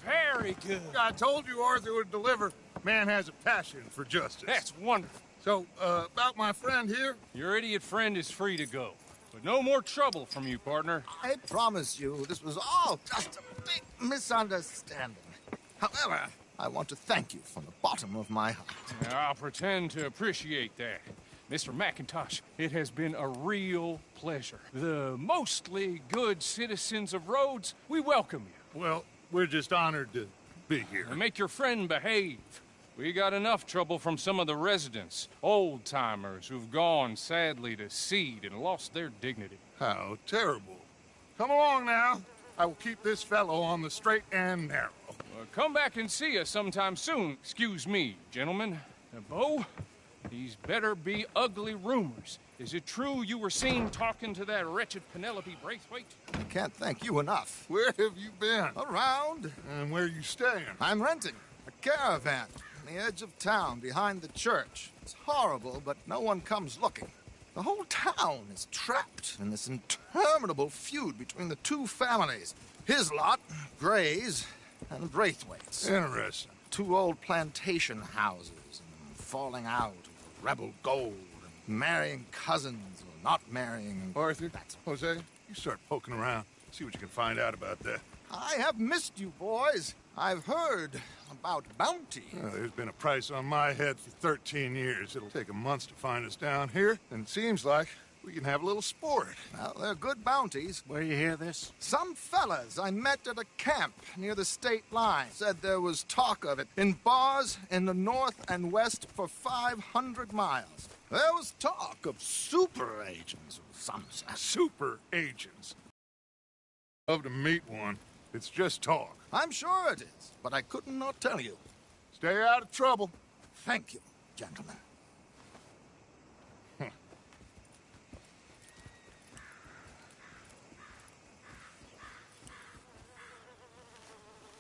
Very good. I told you Arthur would deliver. Man has a passion for justice. That's wonderful. So, about my friend here? Your idiot friend is free to go. But no more trouble from you, partner. I promise you, this was all just a big misunderstanding. However, I want to thank you from the bottom of my heart. I'll pretend to appreciate that. Mr. McIntosh, it has been a real pleasure. The mostly good citizens of Rhodes, we welcome you. Well, we're just honored to be here. And make your friend behave. We got enough trouble from some of the residents, old-timers who've gone, sadly, to seed and lost their dignity. How terrible. Come along now. I will keep this fellow on the straight and narrow. Come back and see us sometime soon. Excuse me, gentlemen. Bo, these better be ugly rumors. Is it true you were seen talking to that wretched Penelope Braithwaite? I can't thank you enough. Where have you been? Around. And where are you staying? I'm renting a caravan on the edge of town behind the church. It's horrible, but no one comes looking. The whole town is trapped in this interminable feud between the two families. His lot, Gray's, and Braithwaite's. Interesting. Two old plantation houses, and falling out of rebel gold, and marrying cousins or not marrying. Arthur, Jose, you start poking around. See what you can find out about that. I have missed you, boys. I've heard about bounty. There's been a price on my head for 13 years. It'll take a month to find us down here, and it seems like we can have a little sport. Well, they're good bounties. Where you hear this? Some fellas I met at a camp near the state line said there was talk of it in bars in the north and west for 500 miles. There was talk of super agents of some sort. Super agents? Love to meet one. It's just talk. I'm sure it is, but I could not tell you. Stay out of trouble. Thank you, gentlemen.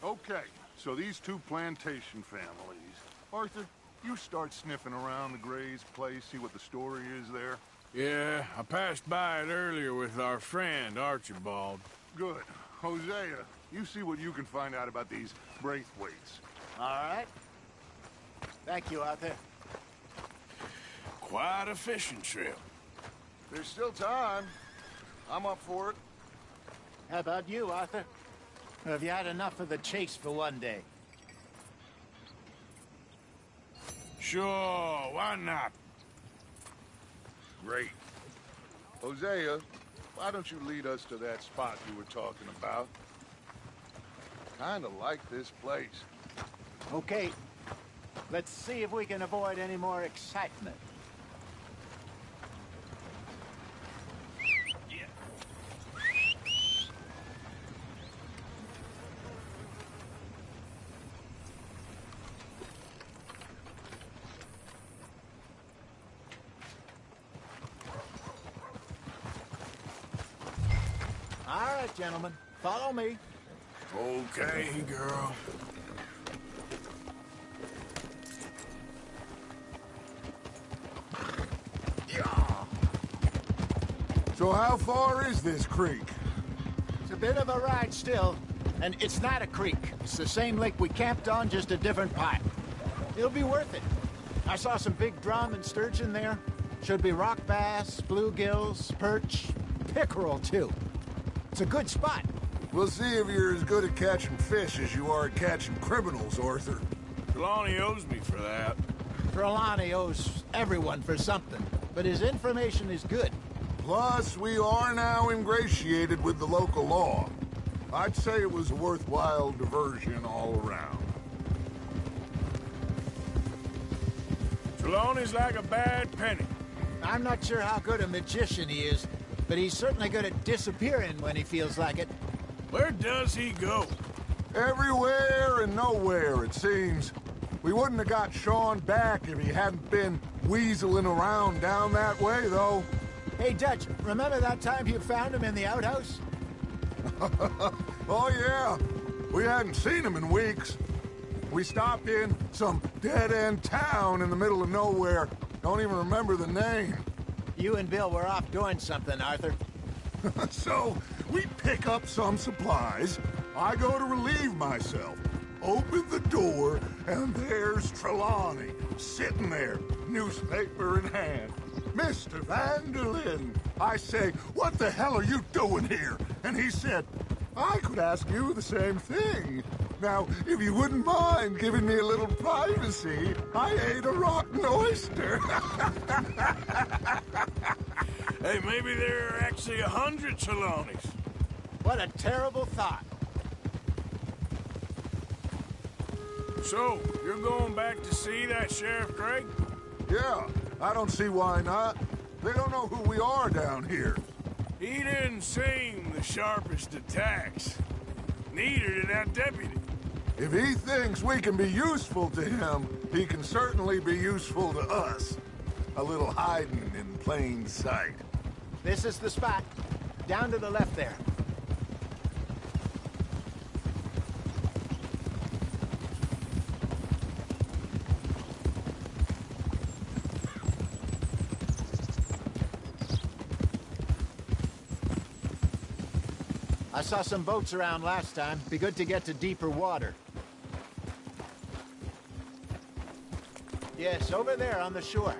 Okay, so these two plantation families. Arthur, you start sniffing around the Gray's place, see what the story is there. Yeah, I passed by it earlier with our friend, Archibald. Good. Hosea, you see what you can find out about these Braithwaites. All right. Thank you, Arthur. Quite a fishing trip. There's still time. I'm up for it. How about you, Arthur? Have you had enough of the chase for one day? Sure, why not? Great. Hosea, why don't you lead us to that spot you were talking about? Kinda like this place. Okay. Let's see if we can avoid any more excitement. All right, gentlemen. Follow me. Okay, girl. So how far is this creek? It's a bit of a ride still, and it's not a creek. It's the same lake we camped on, just a different pipe. It'll be worth it. I saw some big drum and sturgeon there. Should be rock bass, bluegills, perch, pickerel, too. It's a good spot. We'll see if you're as good at catching fish as you are at catching criminals, Arthur. Trelawney owes me for that. Trelawney owes everyone for something, but his information is good. Plus, we are now ingratiated with the local law. I'd say it was a worthwhile diversion all around. Trelawney's like a bad penny. I'm not sure how good a magician he is, but he's certainly good at disappearing when he feels like it. Where does he go? Everywhere and nowhere, it seems. We wouldn't have got Sean back if he hadn't been weaseling around down that way, though. Hey, Dutch, remember that time you found him in the outhouse? Oh, yeah. We hadn't seen him in weeks. We stopped in some dead-end town in the middle of nowhere. Don't even remember the name. You and Bill were off doing something, Arthur. So, we pick up some supplies. I go to relieve myself. Open the door, and there's Trelawney, sitting there, newspaper in hand. Mr. Van der Linde. I say, what the hell are you doing here? And he said, I could ask you the same thing. Now, if you wouldn't mind giving me a little privacy, I ate a rotten oyster. Hey, maybe there are actually 100 Trelawneys. What a terrible thought. So, you're going back to see that Sheriff Craig? Yeah, I don't see why not. They don't know who we are down here. He didn't seem the sharpest attacks. Neither did that deputy. If he thinks we can be useful to him, he can certainly be useful to us. A little hiding in plain sight. This is the spot. Down to the left there. I saw some boats around last time. Be good to get to deeper water. Yes, over there on the shore.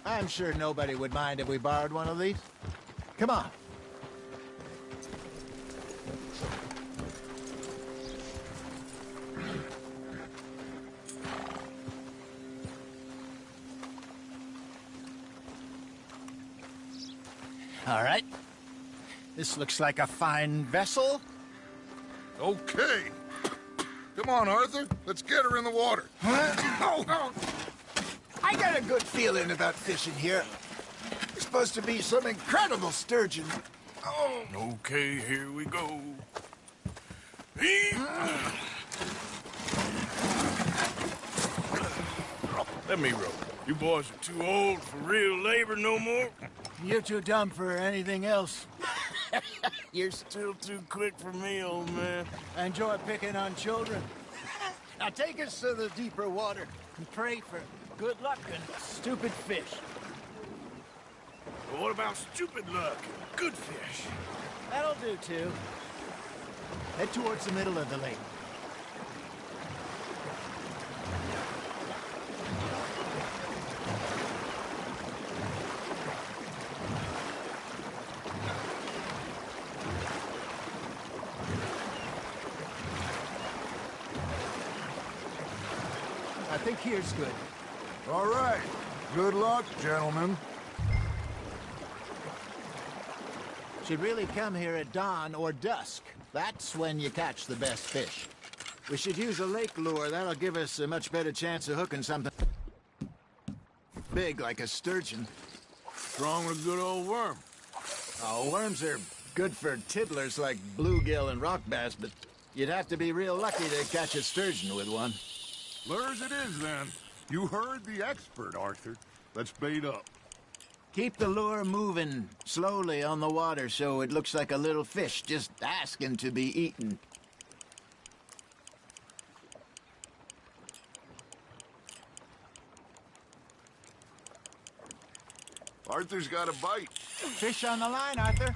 I'm sure nobody would mind if we borrowed one of these. Come on. All right. This looks like a fine vessel. Okay. Come on, Arthur. Let's get her in the water. Oh. I got a good feeling about fishing here. There's supposed to be some incredible sturgeon. Oh. Okay, here we go. Let me row. You boys are too old for real labor no more. You're too dumb for anything else. You're still too quick for me, old man. I enjoy picking on children. Now take us to the deeper water and pray for good luck and stupid fish. But what about stupid luck and good fish? That'll do, too. Head towards the middle of the lake. I think here's good. All right. Good luck, gentlemen. Should really come here at dawn or dusk. That's when you catch the best fish. We should use a lake lure. That'll give us a much better chance of hooking something big like a sturgeon. Strong with a good old worm. Oh, worms are good for tiddlers like bluegill and rock bass, but you'd have to be real lucky to catch a sturgeon with one. Lures it is, then. You heard the expert, Arthur. Let's bait up. Keep the lure moving slowly on the water so it looks like a little fish just asking to be eaten. Arthur's got a bite. Fish on the line, Arthur.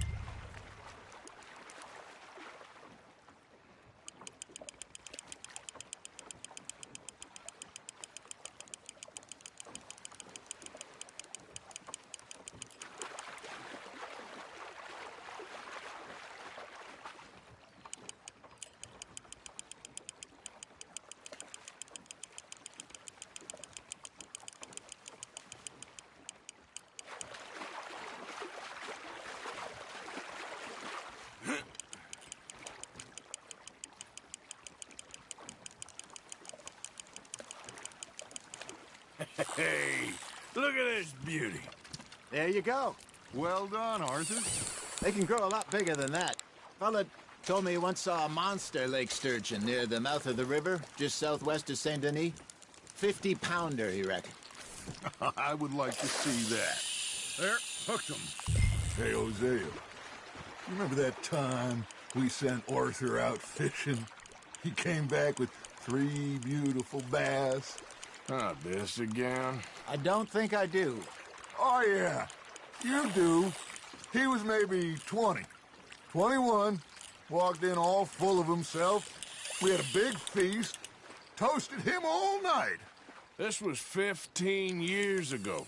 Hey, look at this beauty. There you go. Well done, Arthur. They can grow a lot bigger than that. Fella told me he once saw a monster lake sturgeon near the mouth of the river, just southwest of Saint Denis. 50-pounder, he reckoned. I would like to see that. There, hooked him. Hey, Hosea, you remember that time we sent Arthur out fishing? He came back with 3 beautiful bass. Not this again. I don't think I do. Oh, yeah. You do. He was maybe 20. 21. Walked in all full of himself. We had a big feast. Toasted him all night. This was 15 years ago.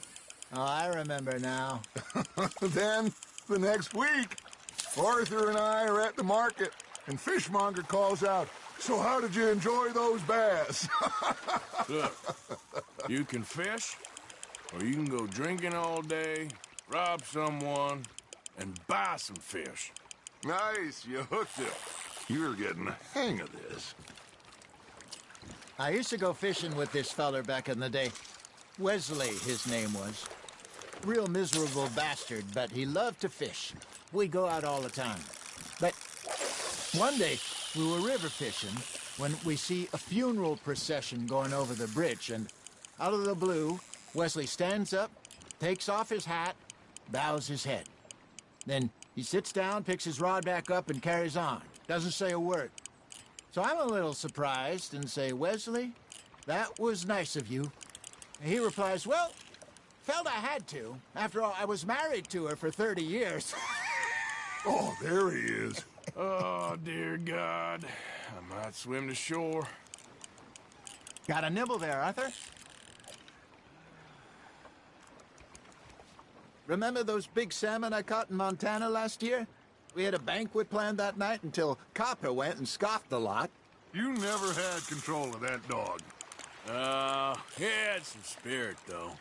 Oh, I remember now. Then, the next week, Arthur and I are at the market, and Fishmonger calls out, "So how did you enjoy those bass?" Look, you can fish, or you can go drinking all day, rob someone, and buy some fish. Nice, you hooked it. You're getting the hang of this. I used to go fishing with this feller back in the day. Wesley, his name was. Real miserable bastard, but he loved to fish. We'd go out all the time. But one day, we were river fishing when we see a funeral procession going over the bridge, and out of the blue, Wesley stands up, takes off his hat, bows his head. Then he sits down, picks his rod back up, and carries on. Doesn't say a word. So I'm a little surprised and say, "Wesley, that was nice of you." And he replies, "Well, felt I had to. After all, I was married to her for 30 years. Oh, there he is. Oh, dear God. I might swim to shore. Got a nibble there, Arthur? Remember those big salmon I caught in Montana last year? We had a banquet planned that night until Copper went and scoffed a lot. You never had control of that dog. He had some spirit, though.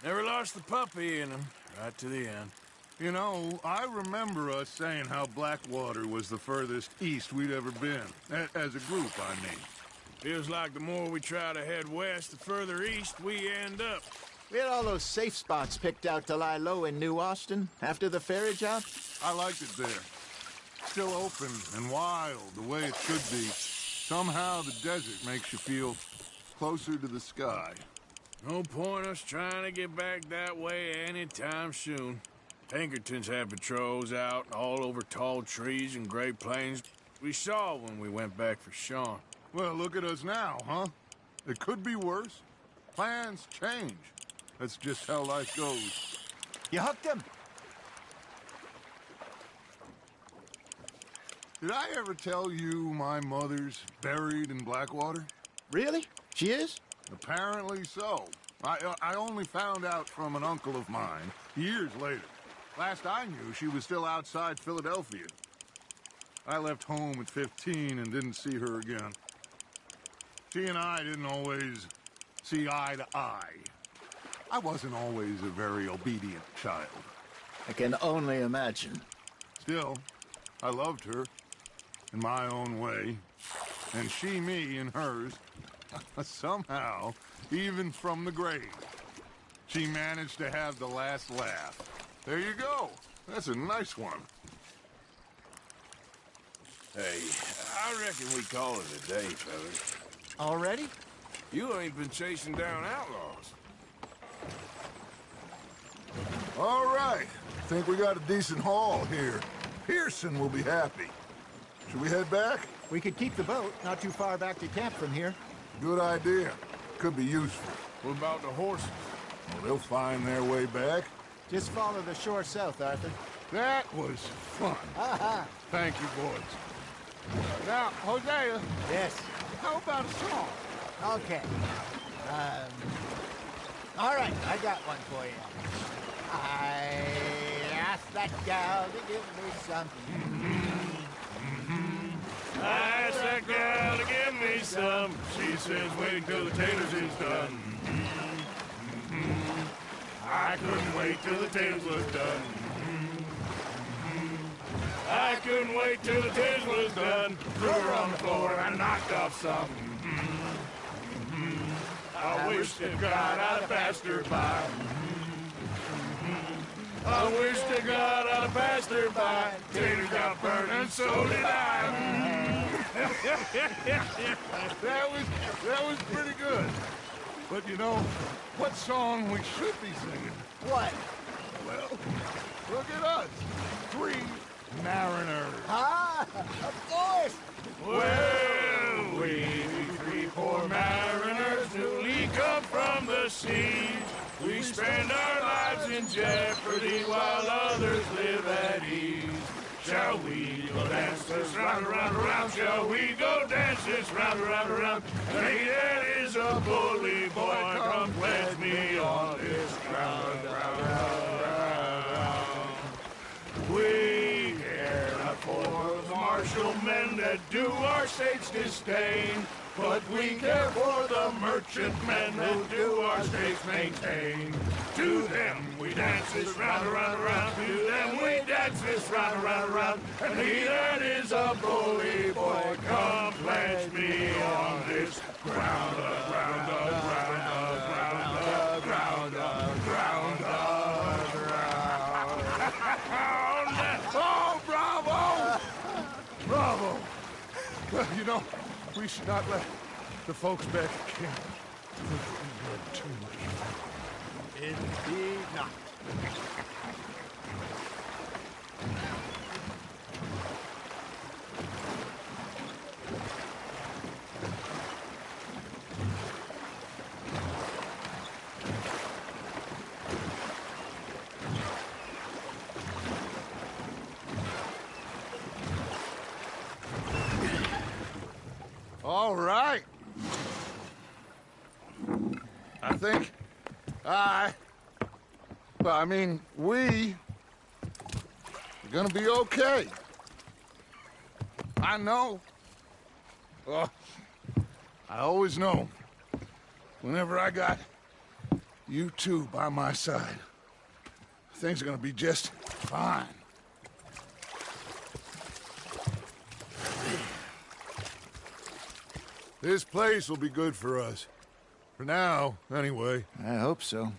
Never lost the puppy in him, right to the end. You know, I remember us saying how Blackwater was the furthest east we'd ever been. As a group, I mean. Feels like the more we try to head west, the further east we end up. We had all those safe spots picked out to lie low in New Austin after the ferry job. I liked it there. Still open and wild, the way it should be. Somehow the desert makes you feel closer to the sky. No point us trying to get back that way anytime soon. Pinkertons had patrols out all over tall trees and Great Plains. We saw when we went back for Sean. Well, look at us now, huh? It could be worse. Plans change. That's just how life goes. You hooked him. Did I ever tell you my mother's buried in Blackwater? Really? She is? Apparently so. I only found out from an uncle of mine years later. Last I knew, she was still outside Philadelphia. I left home at 15 and didn't see her again. She and I didn't always see eye to eye. I wasn't always a very obedient child. I can only imagine. Still, I loved her in my own way, and she me in hers. Somehow, even from the grave, she managed to have the last laugh. There you go. That's a nice one. Hey, I reckon we call it a day, fellas. Already? You ain't been chasing down outlaws. All right. Think we got a decent haul here. Pearson will be happy. Should we head back? We could keep the boat not too far back to camp from here. Good idea. Could be useful. What about the horses? Well, they'll find their way back. Just follow the shore south, Arthur. That was fun. Thank you, boys. Now, Hosea. Yes? How about a song? Okay. All right, I got one for you. I asked that gal to give me something. I asked that gal to give me some. She says, wait till the taters is done. I couldn't wait till the taters was done. I couldn't wait till the taters was done. Threw her on the floor and I knocked off some. I wish to God I'd passed her by. I wish to God I'd have passed her by. Taters got burned and so did I. That was pretty good. But you know, what song we should be singing? What? Well, look at us. 3 mariners. Ah, of course. Well, we 3 poor mariners newly come from the seas. We spend our lives in jeopardy while others live at ease. Shall we go dance this round, around, around? Shall we go dance this round, around, around? Hey, that is a bully boy, come pledge me on this ground. We care not for the martial men that do our state's disdain, but we care for the merchantmen who do our states maintain. To them we dance this round, around, around. To them we dance this round, around, around. And he that is a bully boy, come pledge me on this ground, ground, ground, ground, ground, ground, ground, ground. Oh, bravo! Bravo! Well, you know, we should not let the folks back at camp think we learned too much. Indeed not. All right. I think we're gonna be okay. I know. Well, I always know. Whenever I got you two by my side, things are gonna be just fine. This place will be good for us. For now, anyway. I hope so.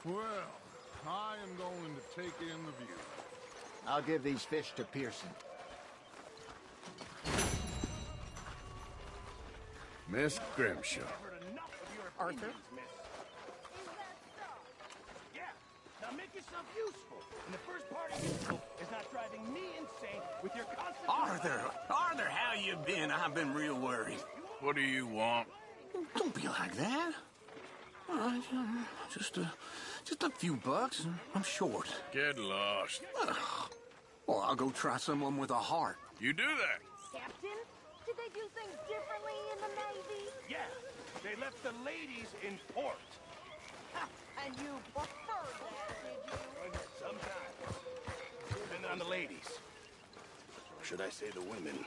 Well, I am going to take in the view. I'll give these fish to Pearson. Miss Grimshaw. Arthur? Yeah, now make yourself useful. And the first part of useful is not driving me insane with your constant... Arthur, how you been? I've been real worried. What do you want? Don't be like that. All right, just a few bucks. I'm short. Get lost. Well, I'll go try someone with a heart. You do that. Captain, did they do things differently in the Navy? Yeah, they left the ladies in port. Ha, and you preferred that, did you? Sometimes. Depending on the ladies. Or should I say the women?